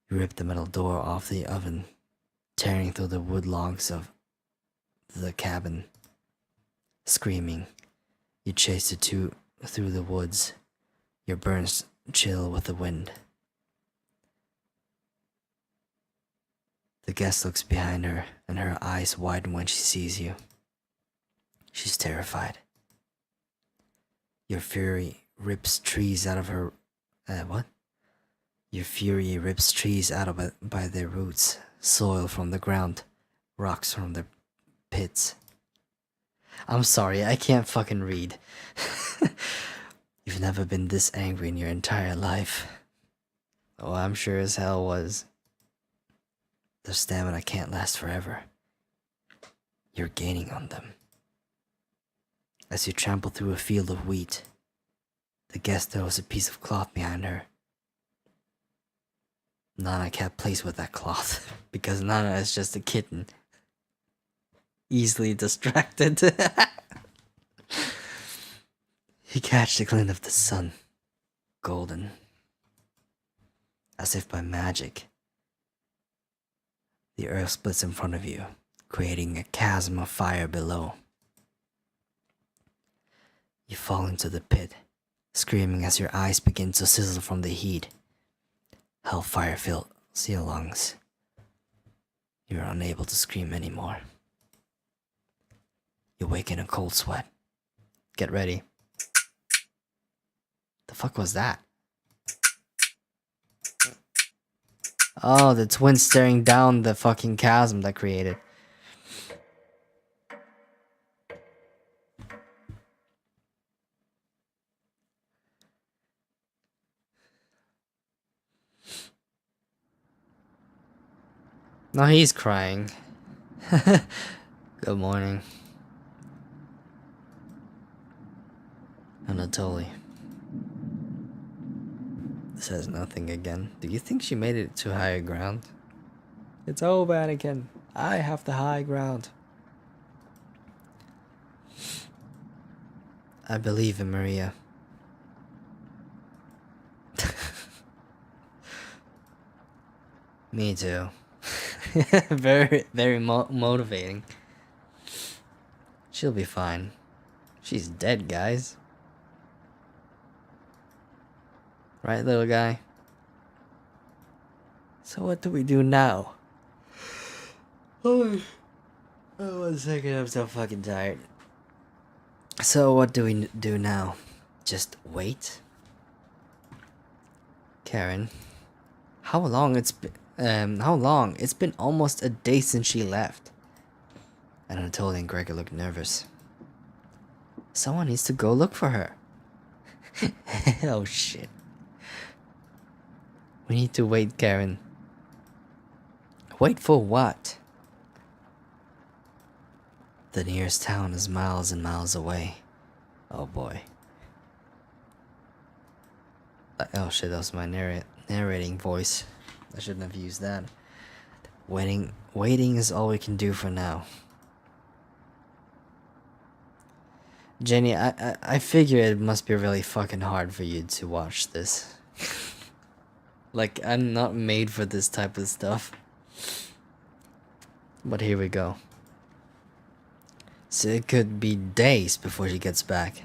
You rip the metal door off the oven, tearing through the wood logs of the cabin. Screaming, you chase the two through the woods, your burns chill with the wind. The guest looks behind her, and her eyes widen when she sees you. She's terrified. Your fury rips trees out of her... what? Your fury rips trees out of it by their roots, soil from the ground, rocks from the pits. I'm sorry, I can't fucking read. You've never been this angry in your entire life. Oh, I'm sure as hell was. Their stamina can't last forever. You're gaining on them. As you trample through a field of wheat, the guest throws a piece of cloth behind her. Nana kept pace with that cloth, because Nana is just a kitten. Easily distracted. You catch the glint of the sun, golden. As if by magic, the earth splits in front of you, creating a chasm of fire below. You fall into the pit, screaming as your eyes begin to sizzle from the heat. Hellfire fills your lungs. You're unable to scream anymore. You wake in a cold sweat. Get ready. The fuck was that? Oh, the twins staring down the fucking chasm that created. No, he's crying. Good morning. Anatoly. Says nothing again. Do you think she made it to higher ground? It's over, Anakin. I have the high ground. I believe in Maria. Me too. Very, very motivating. She'll be fine. She's dead, guys. Right, little guy? So what do we do now? Oh, 1 second, I'm so fucking tired. So what do we do now? Just wait? Karen, how long it's been? How long? It's been almost a day since she left. Anatoly and Gregor look nervous. Someone needs to go look for her. Oh shit. We need to wait, Karen. Wait for what? The nearest town is miles and miles away. Oh boy. Oh shit, that was my narrating voice. I shouldn't have used that. Waiting is all we can do for now. Jenny, I figure it must be really fucking hard for you to watch this. Like, I'm not made for this type of stuff. But here we go. So it could be days before she gets back.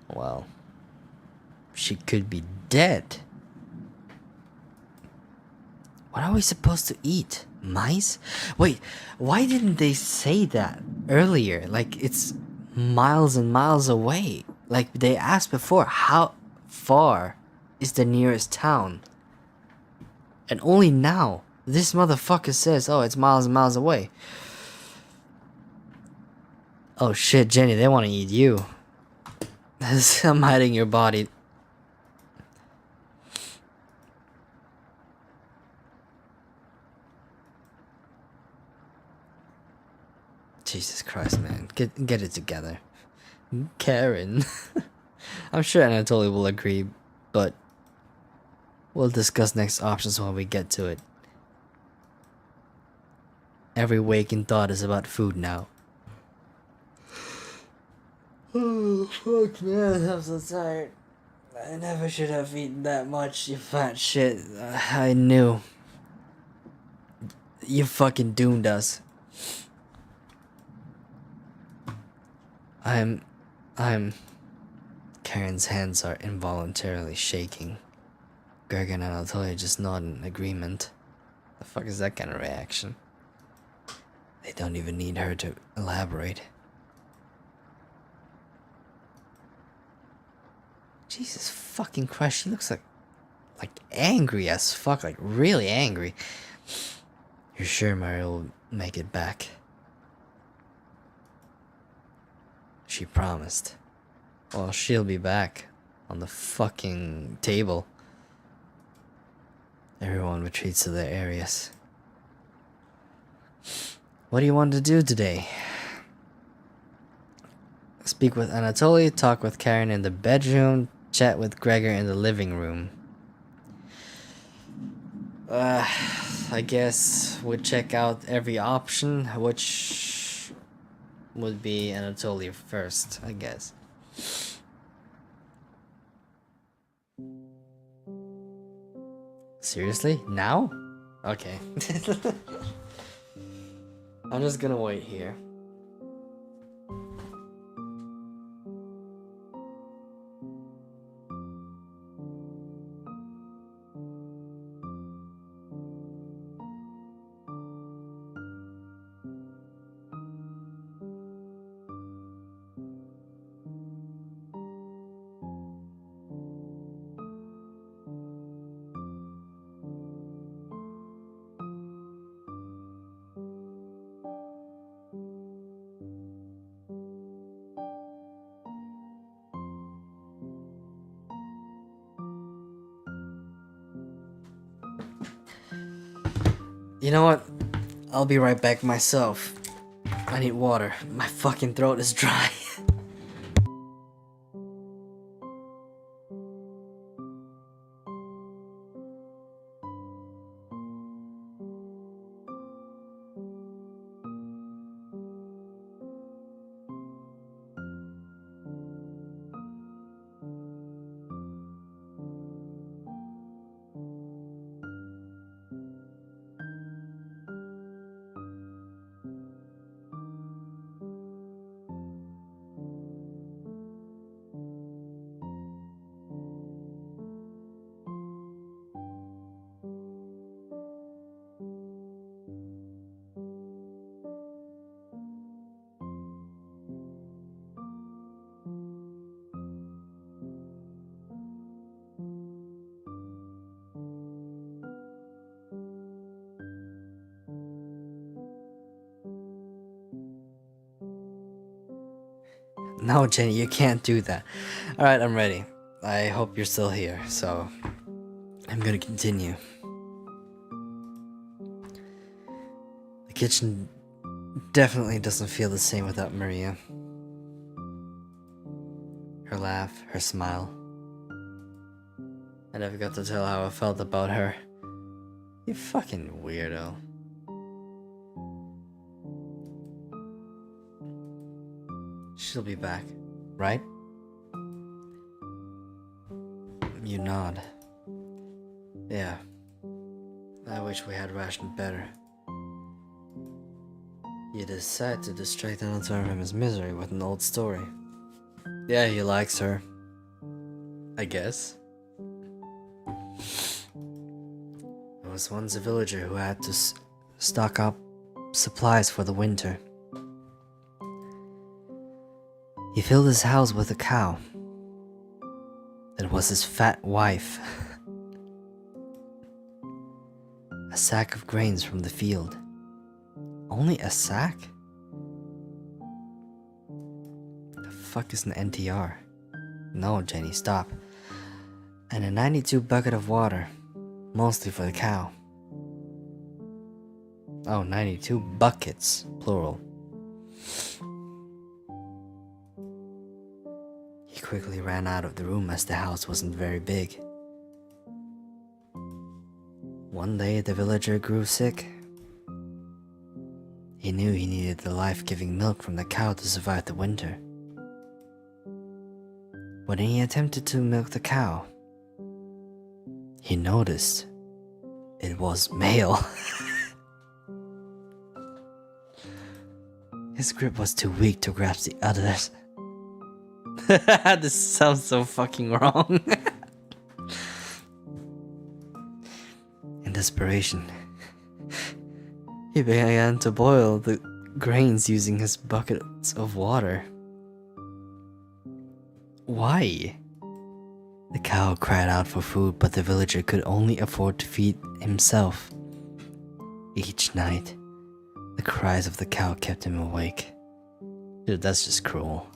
Well, she could be dead. What are we supposed to eat? Mice? Wait, why didn't they say that earlier? Like, it's miles and miles away. Like, they asked before, how far is the nearest town? And only now, this motherfucker says, oh, it's miles and miles away. Oh shit, Jenny, they want to eat you. I'm hiding your body. Jesus Christ, man. Get it together. Karen. I'm sure Anatoly will agree, but we'll discuss next options when we get to it. Every waking thought is about food now. Oh, fuck, man. I'm so tired. I never should have eaten that much, you fat shit. I knew. You fucking doomed us. I'm... Karen's hands are involuntarily shaking. Greg and Anatoly just nod in agreement. The fuck is that kind of reaction? They don't even need her to elaborate. Jesus fucking Christ, she looks like angry as fuck, like really angry. You're sure Mario will make it back? She promised. Well, she'll be back on the fucking table. Everyone retreats to their areas. What do you want to do today? Speak with Anatoly, talk with Karen in the bedroom, chat with Gregor in the living room. I guess we'd check out every option, which would be Anatoly first, I guess. Seriously? Now? Okay. I'm just gonna wait here. You know what? I'll be right back myself. I need water. My fucking throat is dry. No, Jenny, you can't do that. Alright, I'm ready. I hope you're still here, so I'm gonna continue. The kitchen definitely doesn't feel the same without Maria. Her laugh, her smile. I never got to tell how I felt about her. You fucking weirdo. She'll be back, right? You nod. Yeah. I wish we had rationed better. You decide to distract Anatol from his misery with an old story. Yeah, he likes her. I guess. There was once a villager who had to stock up supplies for the winter. He filled his house with a cow. It was his fat wife. A sack of grains from the field. Only a sack? The fuck is an NTR? No, Jenny, stop. And a 92 bucket of water. Mostly for the cow. Oh, 92 buckets, plural. He quickly ran out of the room as the house wasn't very big. One day the villager grew sick. He knew he needed the life-giving milk from the cow to survive the winter. When he attempted to milk the cow, he noticed it was male. His grip was too weak to grasp the others. This sounds so fucking wrong. In desperation, he began to boil the grains using his buckets of water. Why? The cow cried out for food, but the villager could only afford to feed himself. Each night, the cries of the cow kept him awake. Dude, that's just cruel.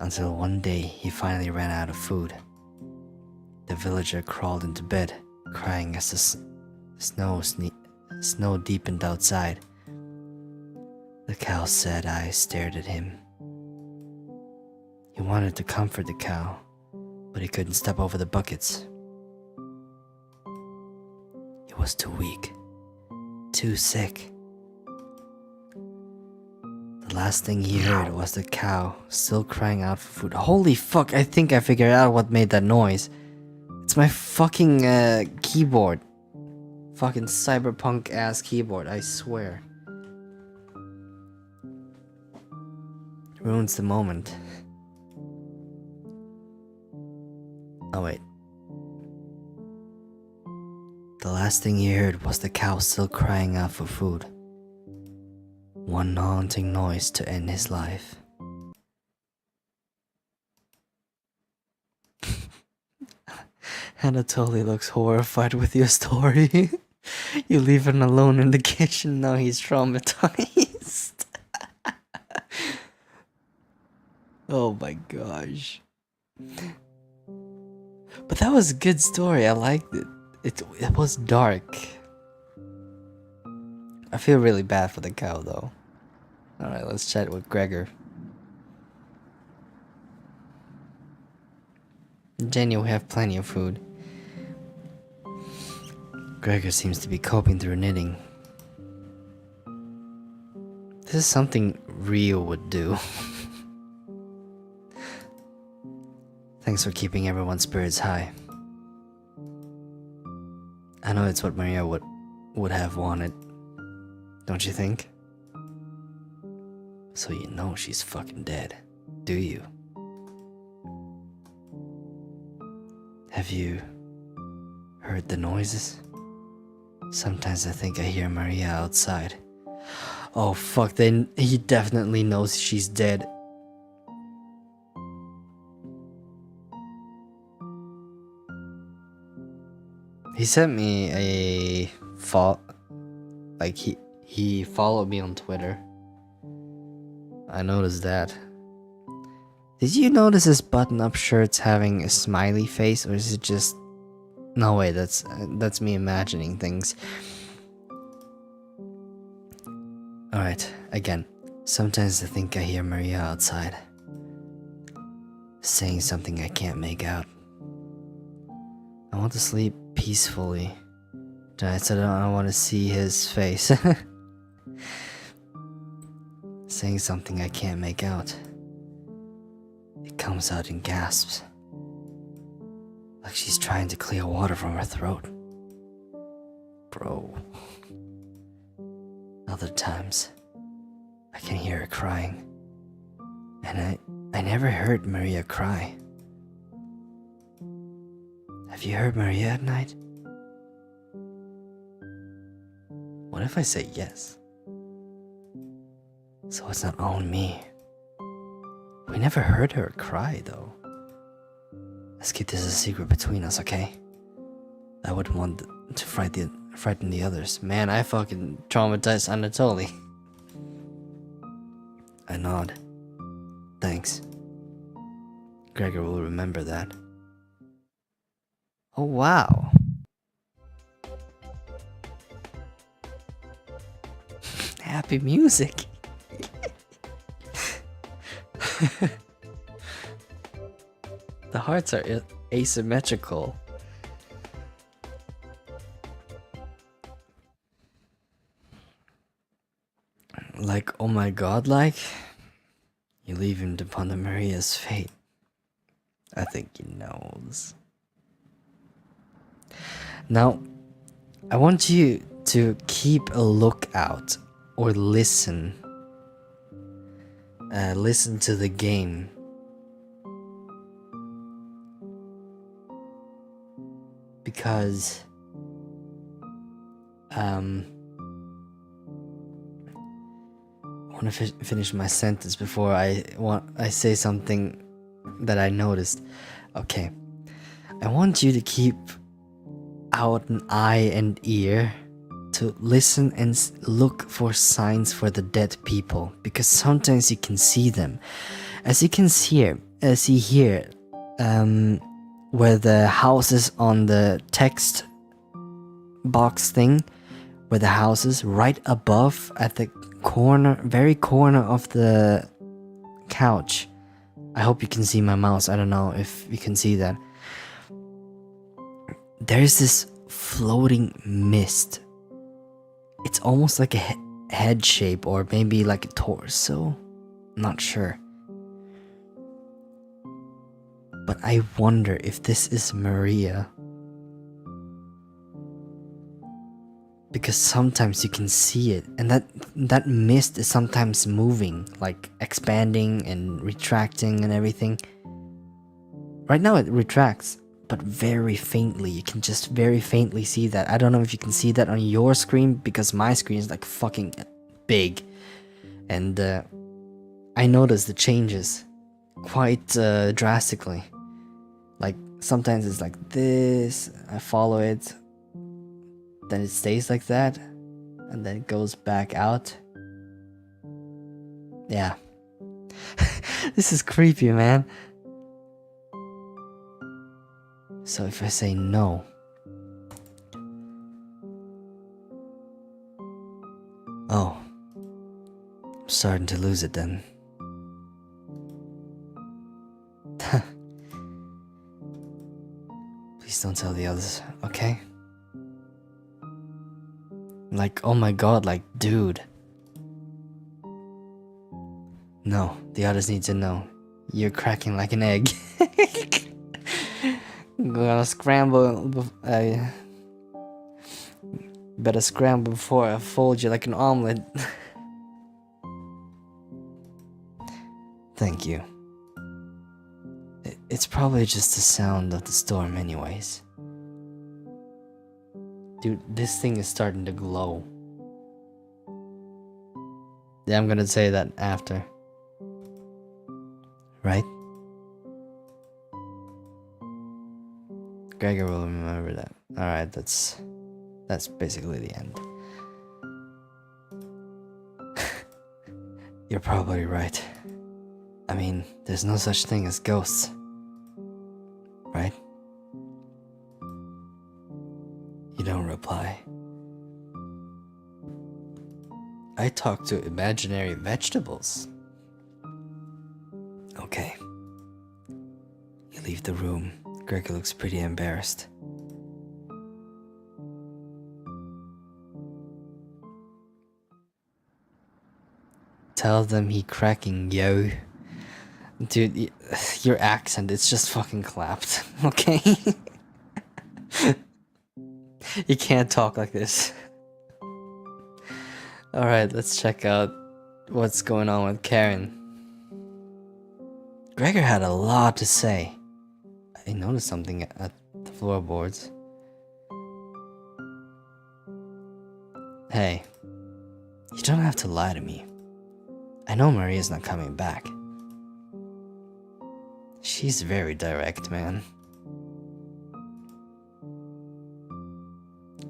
Until one day, he finally ran out of food. The villager crawled into bed, crying as the snow deepened outside. The cow's sad eyes stared at him. He wanted to comfort the cow, but he couldn't step over the buckets. He was too weak, too sick. The last thing he heard was the cow still crying out for food. Holy fuck, I think I figured out what made that noise. It's my fucking keyboard. Fucking cyberpunk ass keyboard, I swear. Ruins the moment. Oh wait. The last thing he heard was the cow still crying out for food. One haunting noise to end his life. Anatoly looks horrified with your story. You leave him alone in the kitchen, now he's traumatized. Oh my gosh. But that was a good story, I liked it. It was dark. I feel really bad for the cow though. Alright, let's chat with Gregor. Jenny, we have plenty of food. Gregor seems to be coping through knitting. This is something Rio would do. Thanks for keeping everyone's spirits high. I know it's what Maria would have wanted. Don't you think? So you know she's fucking dead, do you? Have you heard the noises? Sometimes I think I hear Maria outside. Oh fuck, then he definitely knows she's dead. He sent me a he followed me on Twitter. I noticed that. Did you notice his button-up shirt's having a smiley face, or is it just... No, wait, that's me imagining things. Alright, again. Sometimes I think I hear Maria outside, saying something I can't make out. I want to sleep peacefully. I said I don't want to see his face. Saying something I can't make out. It comes out in gasps. Like she's trying to clear water from her throat. Bro. Other times, I can hear her crying. And I never heard Maria cry. Have you heard Maria at night? What if I say yes? So it's not all me. We never heard her cry, though. Let's keep this a secret between us, okay? I wouldn't want to frighten the others. Man, I fucking traumatized Anatoly. I nod. Thanks. Gregor will remember that. Oh, wow. Happy music. The hearts are asymmetrical. Like, oh my god, like? You leave him to ponder Maria's fate. I think he knows. Now, I want you to keep a lookout or listen. Listen to the game. Because I want to finish my sentence before I say something that I noticed. Okay, I want you to keep out an eye and ear to listen and look for signs for the dead people, because sometimes you can see them, as you can see here, where the houses on the text box thing, where the houses right above at the corner, very corner of the couch. I hope you can see my mouse. I don't know if you can see that. There's this floating mist. It's almost like a head shape, or maybe like a torso. Not sure. But I wonder if this is Maria. Because sometimes you can see it, and that mist is sometimes moving, like expanding and retracting and everything. Right now it retracts, but very faintly. You can just very faintly see that. I don't know if you can see that on your screen, because my screen is like fucking big. And I noticed the changes quite drastically. Like sometimes it's like this, I follow it, then it stays like that, and then it goes back out. Yeah. This is creepy, man. So if I say no, oh, I'm starting to lose it then. Please don't tell the others, okay? Like, oh my god, like, dude. No, the others need to know. You're cracking like an egg. Gonna scramble. Better scramble before I fold you like an omelet. Thank you. It's probably just the sound of the storm anyways. Dude, this thing is starting to glow. Yeah, I'm gonna say that after. Right? Gregor will remember that. Alright, that's basically the end. You're probably right. I mean, there's no such thing as ghosts, right? You don't reply. I talk to imaginary vegetables. Okay. You leave the room. Greg looks pretty embarrassed. Tell them he cracking, yo. Dude, your accent, it's just fucking clapped, okay? You can't talk like this. Alright, let's check out what's going on with Karen. Gregor had a lot to say. I noticed something at the floorboards. Hey, you don't have to lie to me. I know Maria's not coming back. She's very direct, man.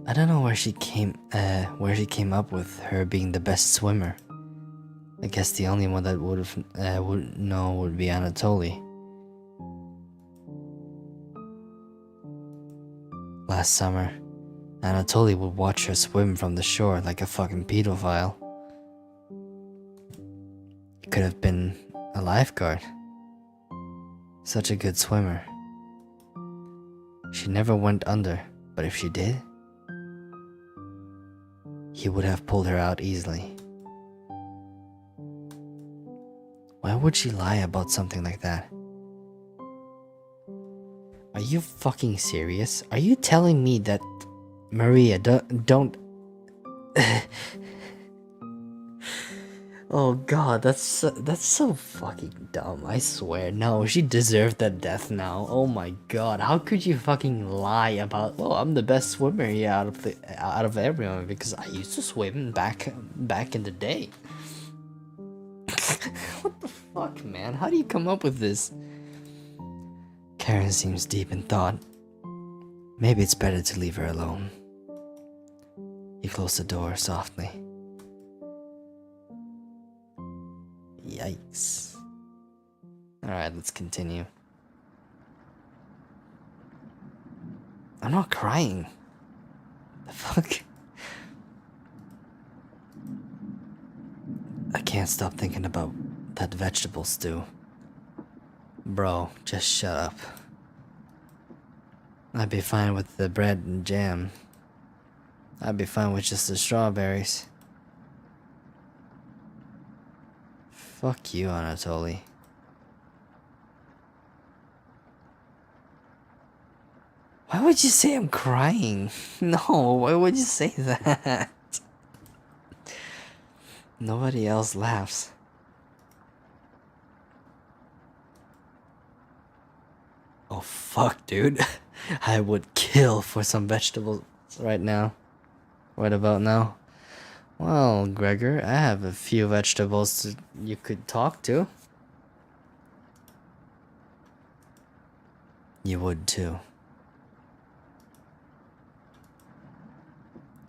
I don't know where she came up with her being the best swimmer. I guess the only one that would know would be Anatoly. Last summer, Anatoly would watch her swim from the shore like a fucking pedophile. He could have been a lifeguard. Such a good swimmer. She never went under, but if she did, he would have pulled her out easily. Why would she lie about something like that? Are you fucking serious? Are you telling me that Maria don't Oh god, that's so fucking dumb. I swear. No, she deserved that death now. Oh my god, how could you fucking lie about? Oh, I'm the best swimmer here out of everyone because I used to swim back in the day. What the fuck, man? How do you come up with this? Karen seems deep in thought. Maybe it's better to leave her alone. He closed the door softly. Yikes. Alright, let's continue. I'm not crying. The fuck? I can't stop thinking about that vegetable stew. Bro, just shut up. I'd be fine with the bread and jam. I'd be fine with just the strawberries. Fuck you, Anatoly. Why would you say I'm crying? No, why would you say that? Nobody else laughs. Oh fuck, dude. I would kill for some vegetables right now. Right about now. Well, Gregor, I have a few vegetables you could talk to. You would too.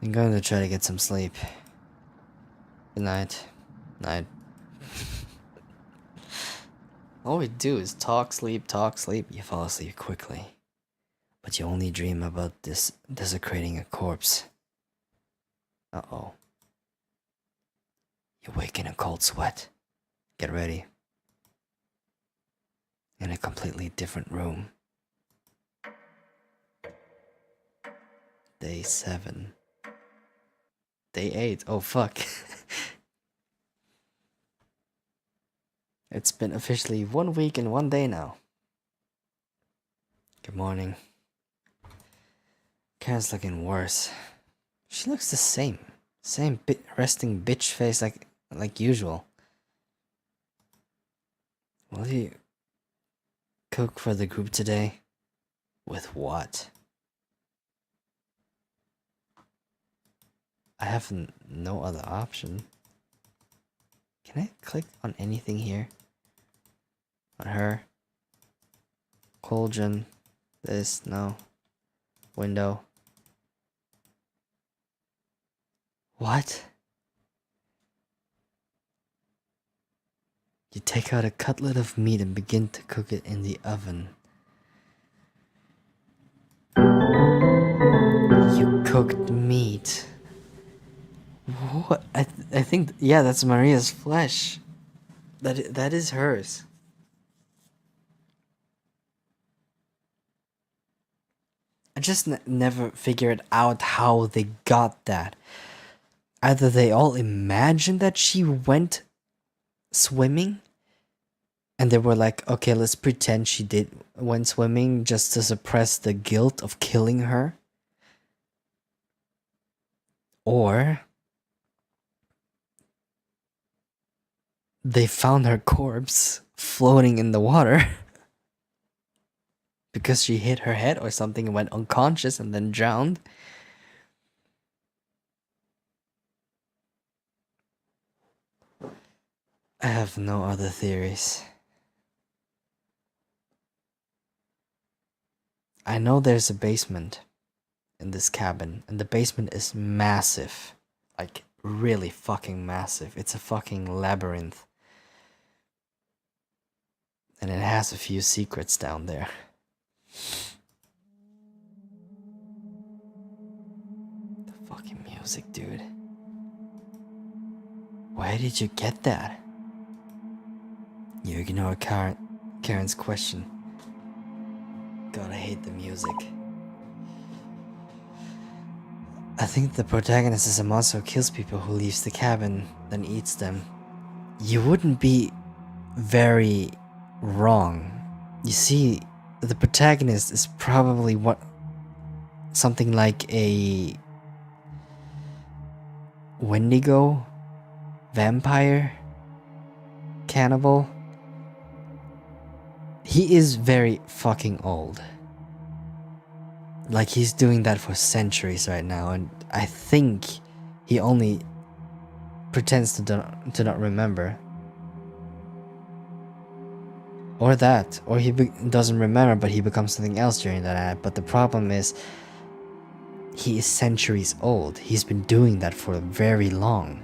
I'm going to try to get some sleep. Good night. Night. All we do is talk, sleep, talk, sleep. You fall asleep quickly. But you only dream about desecrating a corpse. Uh-oh. You wake in a cold sweat. Get ready. In a completely different room. Day 7. Day 8. Oh fuck. It's been officially 1 week and 1 day now. Good morning. Karen's looking worse. She looks the same. Same resting bitch face like usual. Will you cook for the group today? With what? I have no other option. Can I click on anything here? On her? Cauldron. This, no. Window. What? You take out a cutlet of meat and begin to cook it in the oven. You cooked meat. What? I think, yeah, that's Maria's flesh. That is hers. I just never figured out how they got that. Either they all imagined that she went swimming, and they were like, okay, let's pretend she went swimming just to suppress the guilt of killing her. Or they found her corpse floating in the water because she hit her head or something and went unconscious and then drowned. I have no other theories. I know there's a basement in this cabin, and the basement is massive. Like, really fucking massive. It's a fucking labyrinth. And it has a few secrets down there. The fucking music, dude. Where did you get that? You ignore Karen's question. God, I hate the music. I think the protagonist is a monster who kills people who leaves the cabin, then eats them. You wouldn't be very wrong. You see, the protagonist is probably something like a Wendigo, vampire, cannibal. He is very fucking old. Like, he's doing that for centuries right now, and I think he only pretends to not remember. Or that, or he doesn't remember, but he becomes something else during that act. But the problem is, he is centuries old. He's been doing that for very long.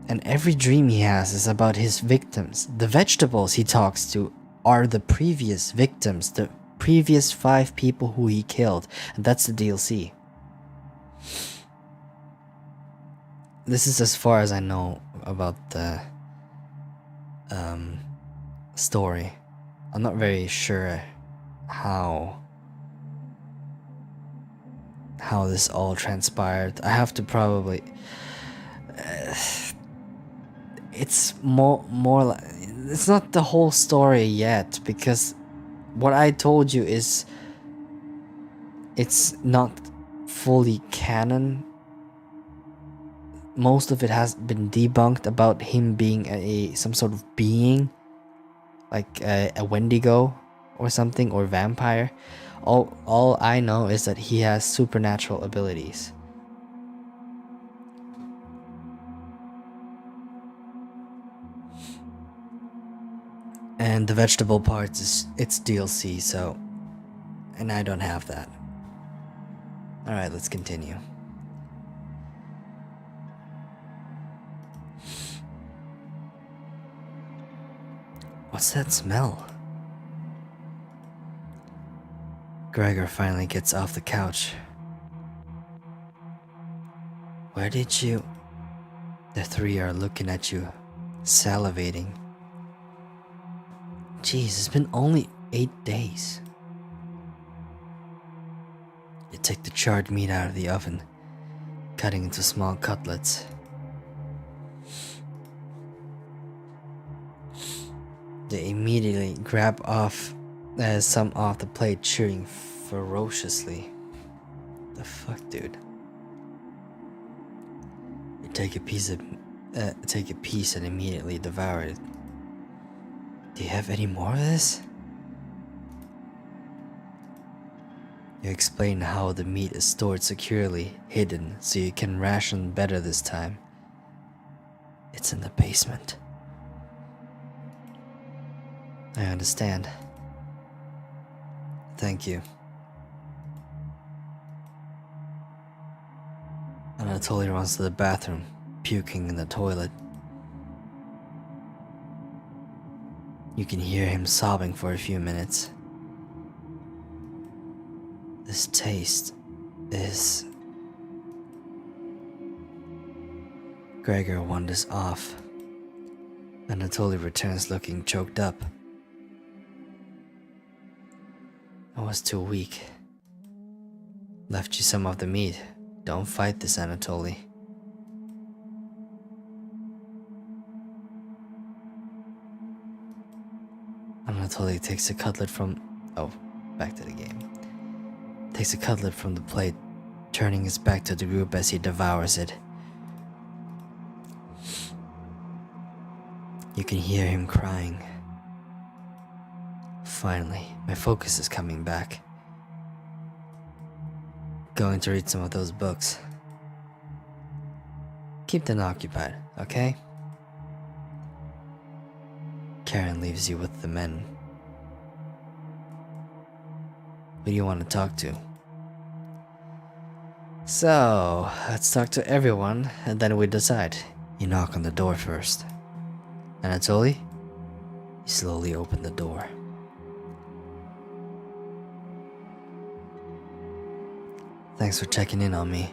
And every dream he has is about his victims. The vegetables he talks to are the previous victims, the previous 5 people who he killed. And that's the DLC. This is as far as I know about the story. I'm not very sure how this all transpired. I have to probably it's more like, it's not the whole story yet, because what I told you is it's not fully canon. Most of it has been debunked about him being some sort of being, like a Wendigo or something, or vampire. All I know is that he has supernatural abilities. And the vegetable parts it's DLC, so, and I don't have that. All right, let's continue. What's that smell? Gregor finally gets off the couch. Where did you... The 3 are looking at you, salivating. Jeez, it's been only 8 days. You take the charred meat out of the oven, cutting into small cutlets. They immediately grab some off the plate, chewing ferociously. The fuck, dude? You take a piece and immediately devour it. Do you have any more of this? You explain how the meat is stored securely, hidden, so you can ration better this time. It's in the basement. I understand. Thank you. Anatoly runs to the bathroom, puking in the toilet. You can hear him sobbing for a few minutes. This taste is... Gregor wanders off. Anatoly returns looking choked up. I was too weak. Left you some of the meat. Don't fight this, Anatoly. Anatoly takes a cutlet from... Oh, back to the game. Takes a cutlet from the plate, turning his back to the group as he devours it. You can hear him crying. Finally, my focus is coming back. Going to read some of those books. Keep them occupied, okay? Karen leaves you with the men. Who do you want to talk to? So, let's talk to everyone, and then we decide. You knock on the door first. Anatoly? You slowly open the door. Thanks for checking in on me.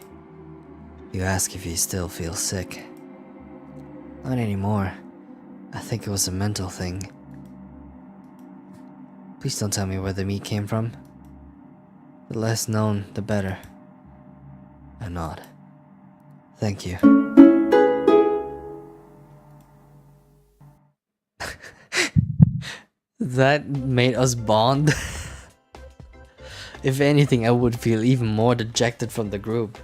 You ask if you still feel sick. Not anymore. I think it was a mental thing. Please don't tell me where the meat came from. The less known, the better. I nod. Thank you. That made us bond. If anything, I would feel even more dejected from the group.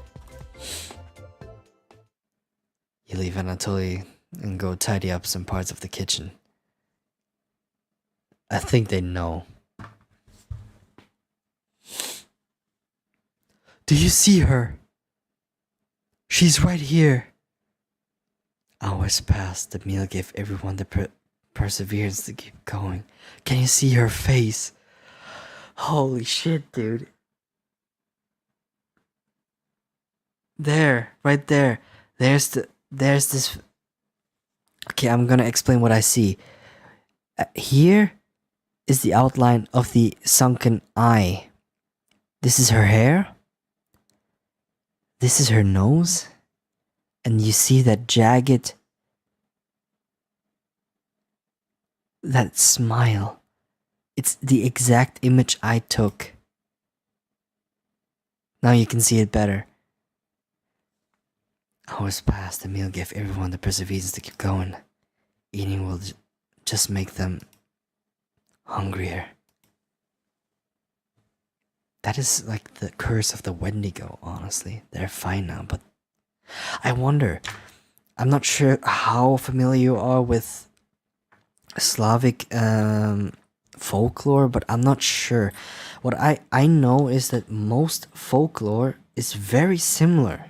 You leave Anatoly and go tidy up some parts of the kitchen. I think they know. Do you see her? She's right here. Hours passed. The meal gave everyone the perseverance to keep going. Can you see her face? Holy shit, dude. There, right there. There's this. Okay, I'm gonna explain what I see. Here is the outline of the sunken eye. This is her hair. This is her nose. And you see that jagged... that smile. It's the exact image I took. Now you can see it better. Hours passed. The meal gave everyone the perseverance to keep going. Eating will just make them hungrier. That is like the curse of the Wendigo, honestly. They're fine now, but I wonder. I'm not sure how familiar you are with Slavic folklore, but I'm not sure. What I know is that most folklore is very similar.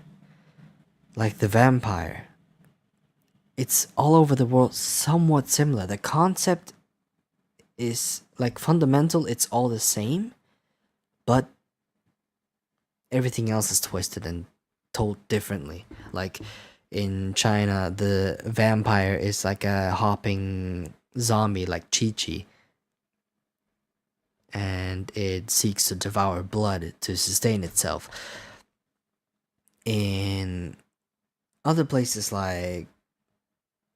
Like the vampire. It's all over the world somewhat similar. The concept is like fundamental, it's all the same, but everything else is twisted and told differently. Like in China, the vampire is like a hopping zombie like Chi-Chi. And it seeks to devour blood to sustain itself. In other places like,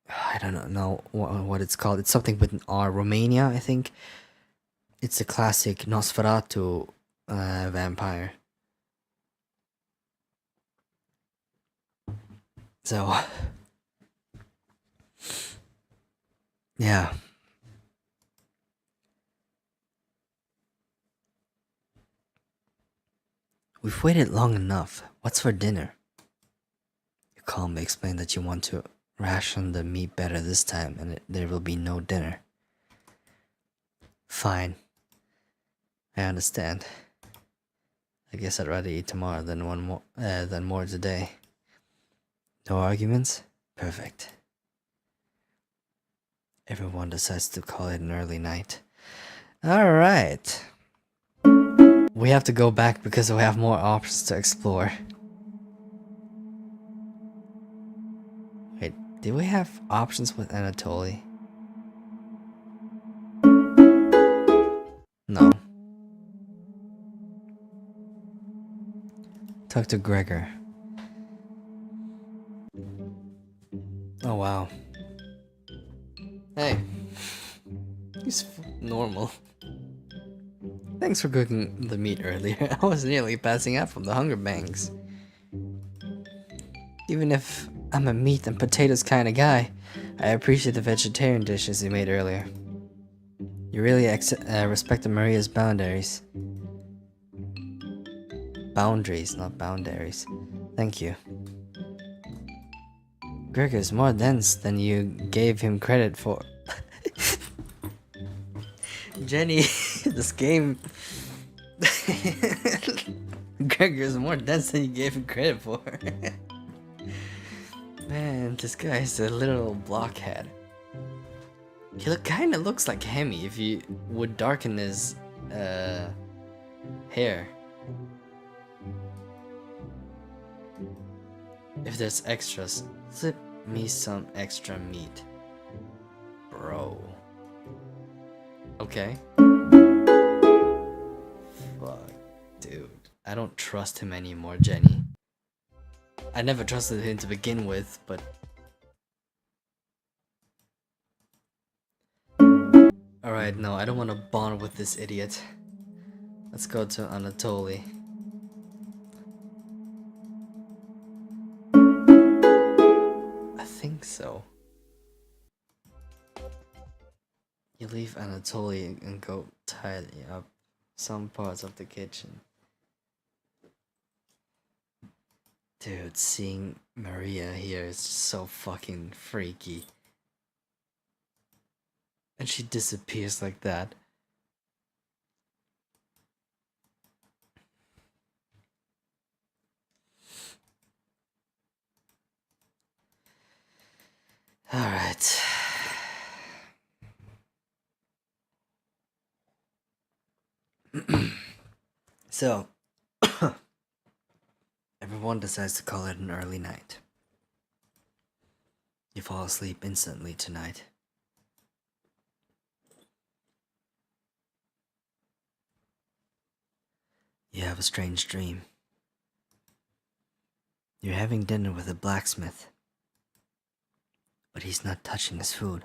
I don't know what it's called. It's something with an R. Romania, I think. It's a classic Nosferatu vampire. So, yeah. We've waited long enough. What's for dinner? You calmly explain that you want to ration the meat better this time and there will be no dinner. Fine. I understand. I guess I'd rather eat tomorrow than more today. No arguments? Perfect. Everyone decides to call it an early night. Alright. We have to go back because we have more options to explore. Do we have options with Anatoly? No. Talk to Gregor. Oh wow. Hey. He's normal. Thanks for cooking the meat earlier. I was nearly passing out from the hunger pangs. Even if I'm a meat and potatoes kind of guy, I appreciate the vegetarian dishes you made earlier. You really respected Maria's boundaries. Boundaries, not boundaries. Thank you. Gregor's more dense than you gave him credit for. Jenny, this game. Gregor's more dense than you gave him credit for. Man, this guy's a little blockhead. He kinda looks like Hemi if you would darken his hair. If there's extras, slip me some extra meat. Bro. Okay. Fuck, dude. I don't trust him anymore, Jenny. I never trusted him to begin with, but... Alright, no, I don't want to bond with this idiot. Let's go to Anatoly. I think so. You leave Anatoly and go tidy up some parts of the kitchen. Dude, seeing Maria here is so fucking freaky. And she disappears like that. Alright. So, everyone decides to call it an early night. You fall asleep instantly tonight. You have a strange dream. You're having dinner with a blacksmith, but he's not touching his food.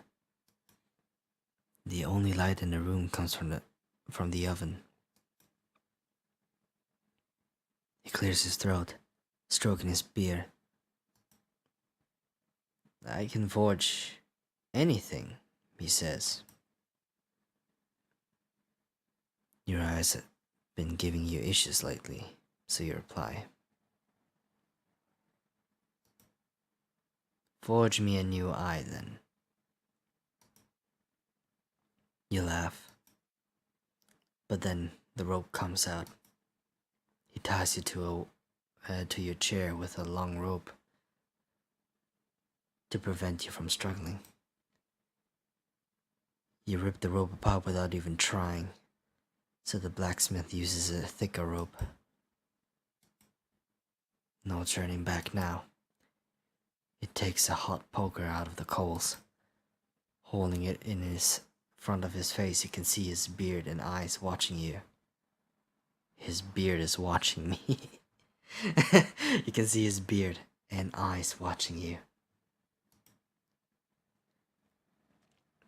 The only light in the room comes from the oven. He clears his throat, stroking his beard. I can forge anything, he says. Your eyes have been giving you issues lately, so you reply. Forge me a new eye, then. You laugh, but then the rope comes out. He ties you to your chair with a long rope to prevent you from struggling. You rip the rope apart without even trying, so the blacksmith uses a thicker rope. No turning back now. It takes a hot poker out of the coals. Holding it in his front of his face, you can see his beard and eyes watching you. His beard is watching me. You can see his beard and eyes watching you.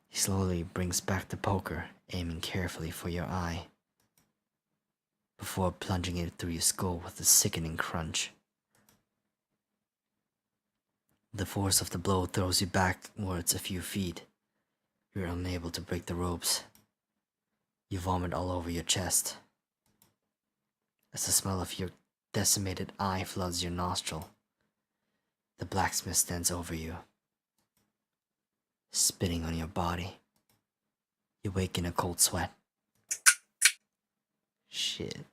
He slowly brings back the poker, aiming carefully for your eye, before plunging it through your skull with a sickening crunch. The force of the blow throws you backwards a few feet. You're unable to break the ropes. You vomit all over your chest. As the smell of your decimated eye floods your nostril, the blacksmith stands over you, spitting on your body. You wake in a cold sweat. Shit.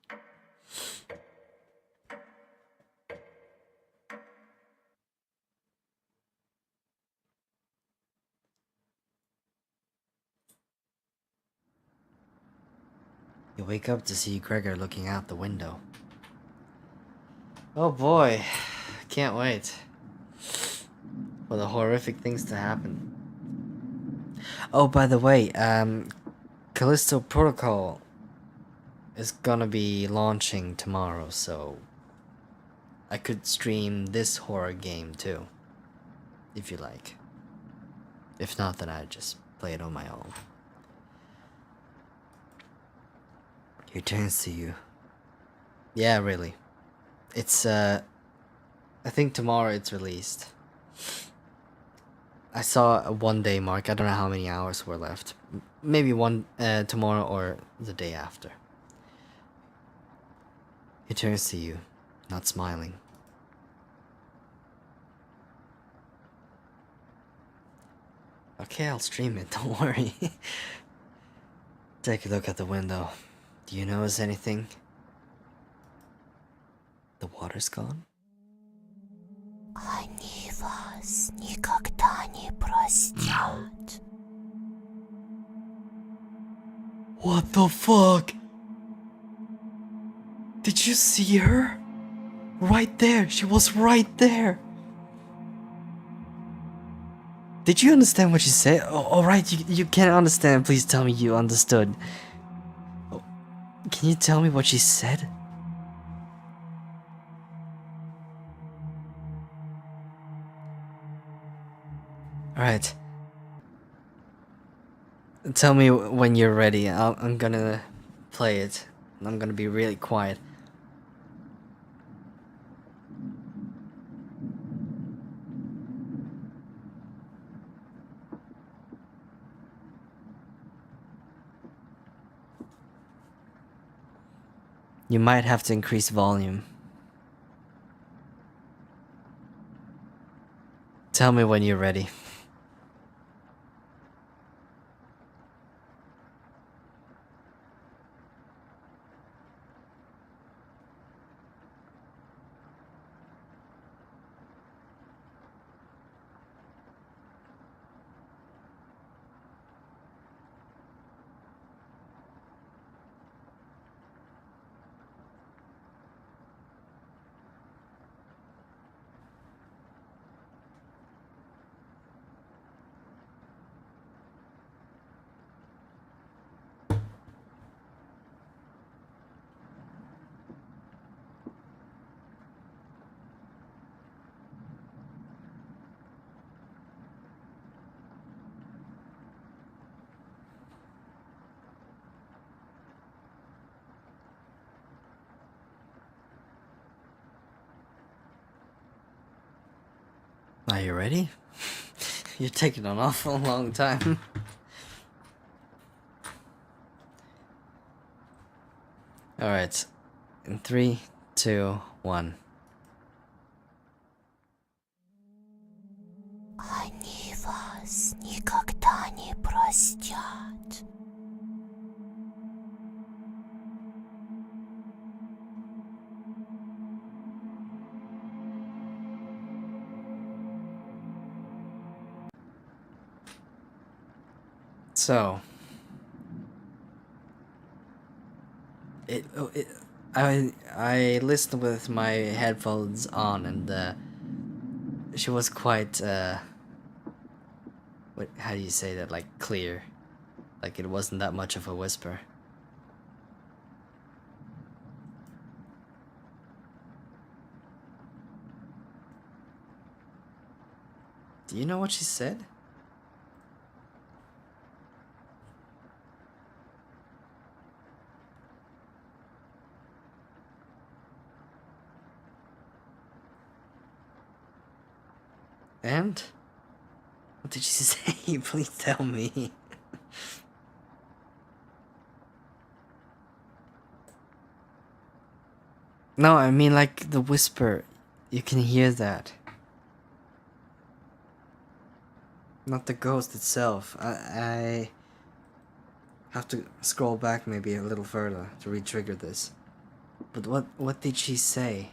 You wake up to see Gregor looking out the window. Oh boy, can't wait. for the horrific things to happen. Oh, by the way, Callisto Protocol is gonna be launching tomorrow, so I could stream this horror game too, if you like. If not, then I'd just play it on my own. He turns to you. Yeah, really. It's, I think tomorrow it's released. I saw a 1 day mark. I don't know how many hours were left. Maybe tomorrow or the day after. He turns to you, not smiling. Okay, I'll stream it, don't worry. Take a look at the window. Do you notice anything? The water's gone? Они вас никогда не простят. What the fuck? Did you see her? Right there, she was right there. Did you understand what she said? Oh, alright, you can't understand. Please tell me you understood. Oh, can you tell me what she said? Alright. Tell me when you're ready. I'm gonna play it. I'm gonna be really quiet. You might have to increase volume. Tell me when you're ready. Are you ready? You're taking an awful long time. Alright. In 3, 2, 1. Они вас никогда не простят. So, I listened with my headphones on, and she was quite how do you say that? Like clear, like it wasn't that much of a whisper. Do you know what she said? And? What did she say? Please tell me. No, I mean like the whisper. You can hear that. Not the ghost itself. I have to scroll back maybe a little further to re-trigger this. But what did she say?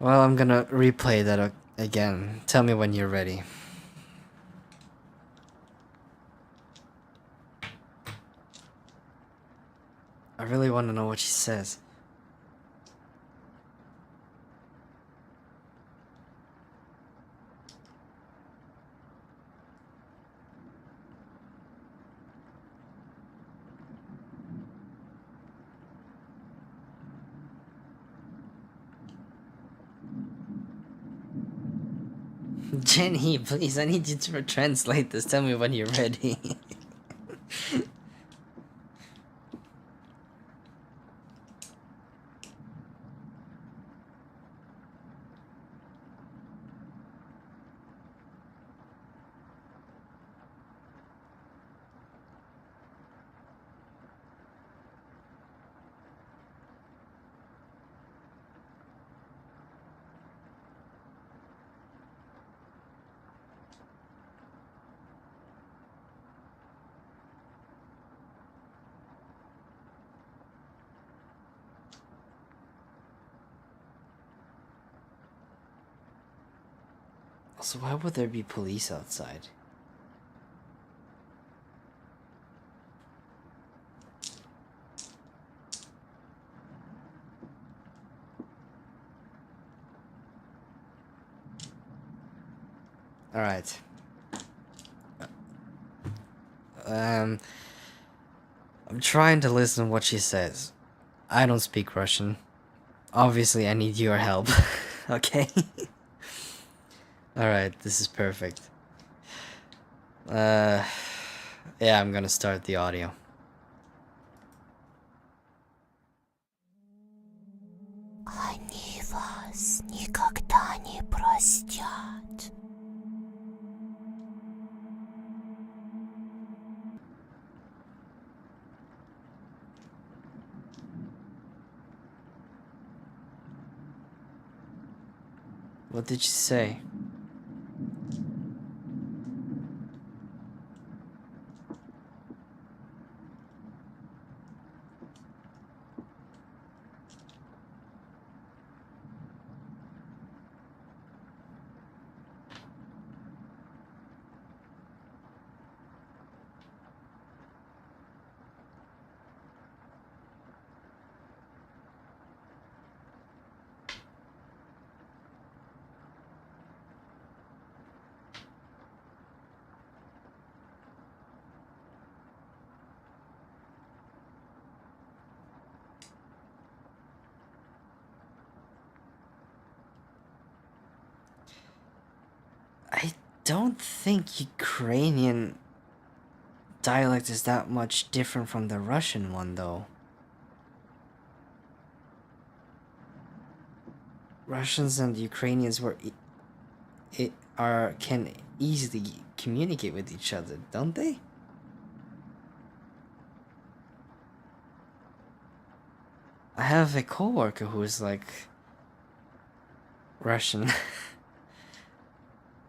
Well, I'm gonna replay that again. Tell me when you're ready. I really want to know what she says. Jenny, please, I need you to translate this. Tell me when you're ready. Also, why would there be police outside? Alright. I'm trying to listen to what she says. I don't speak Russian. Obviously, I need your help. Okay? Alright, this is perfect. Yeah, I'm gonna start the audio. Они вас никогда не простят. What did she say? I don't think Ukrainian dialect is that much different from the Russian one, though. Russians and Ukrainians can easily communicate with each other, don't they? I have a coworker who is like Russian.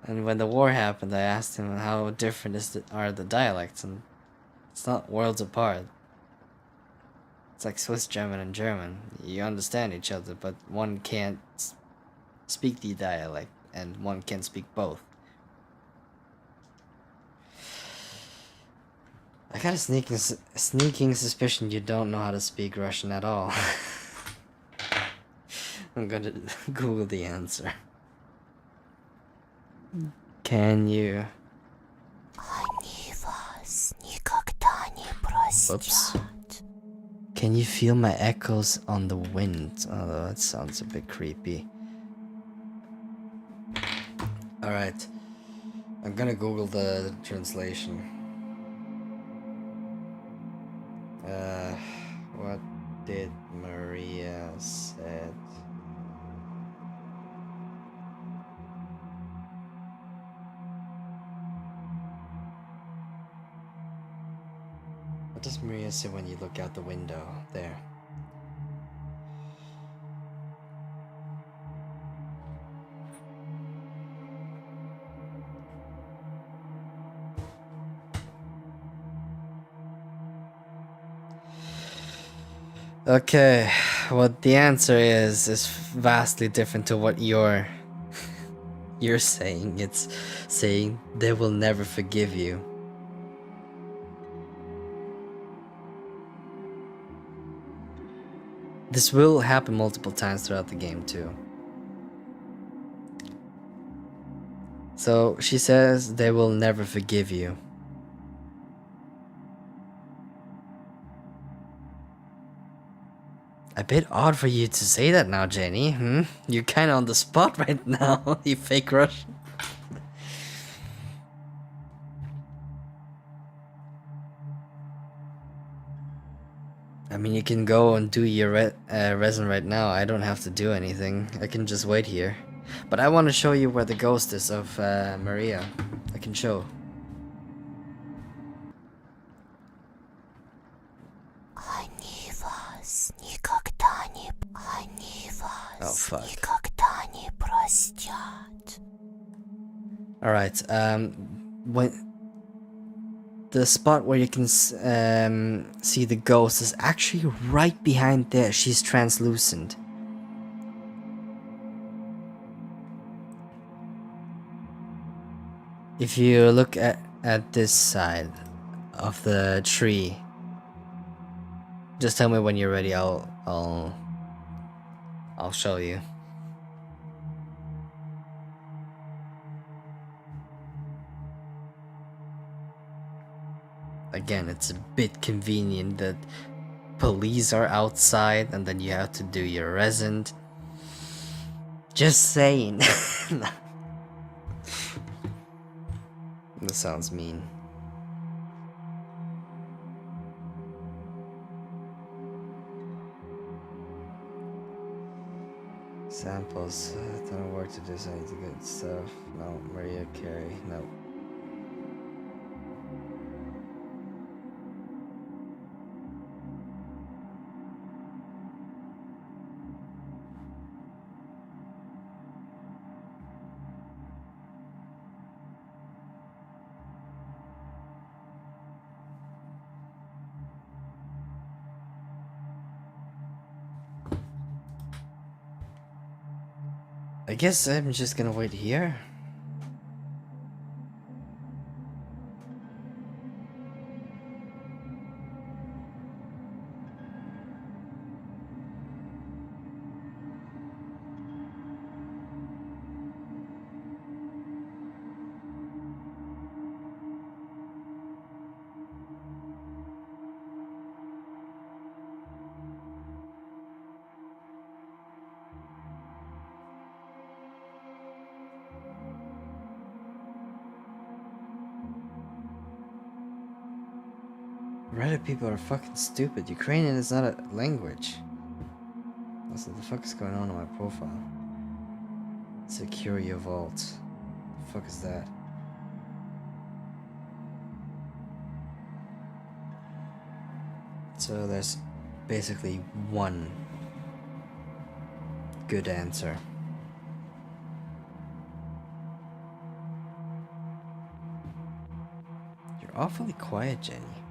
And when the war happened, I asked him how different are the dialects, and it's not worlds apart. It's like Swiss German and German. You understand each other, but one can't speak the dialect, and one can speak both. I got a sneaking suspicion you don't know how to speak Russian at all. I'm gonna Google the answer. Can you... Они вас никогда не простят. Whoops. Can you feel my echoes on the wind? Oh, that sounds a bit creepy. Alright. I'm gonna Google the translation. What did Maria said? What does Maria say when you look out the window? There. Okay, what the answer is vastly different to what you're saying. It's saying they will never forgive you. This will happen multiple times throughout the game too. So she says they will never forgive you. A bit odd for you to say that now, Jenny. You're kind of on the spot right now, you fake Russian. I mean, you can go and do your resin right now. I don't have to do anything. I can just wait here. But I want to show you where the ghost is of Maria. I can show. Они вас никогда не... Они вас fuck. никогда не простят. Alright, when... The spot where you can see the ghost is actually right behind there. She's translucent. If you look at this side of the tree, just tell me when you're ready. I'll show you. Again, it's a bit convenient that police are outside and then you have to do your resin. Just saying. That sounds mean. Samples. Don't work to do something to good stuff. No, Maria Carey. No. I guess I'm just gonna wait here. Reddit people are fucking stupid. Ukrainian is not a language. Also, what the fuck is going on my profile? Secure your vault. The fuck is that? So there's basically one good answer. You're awfully quiet, Jenny.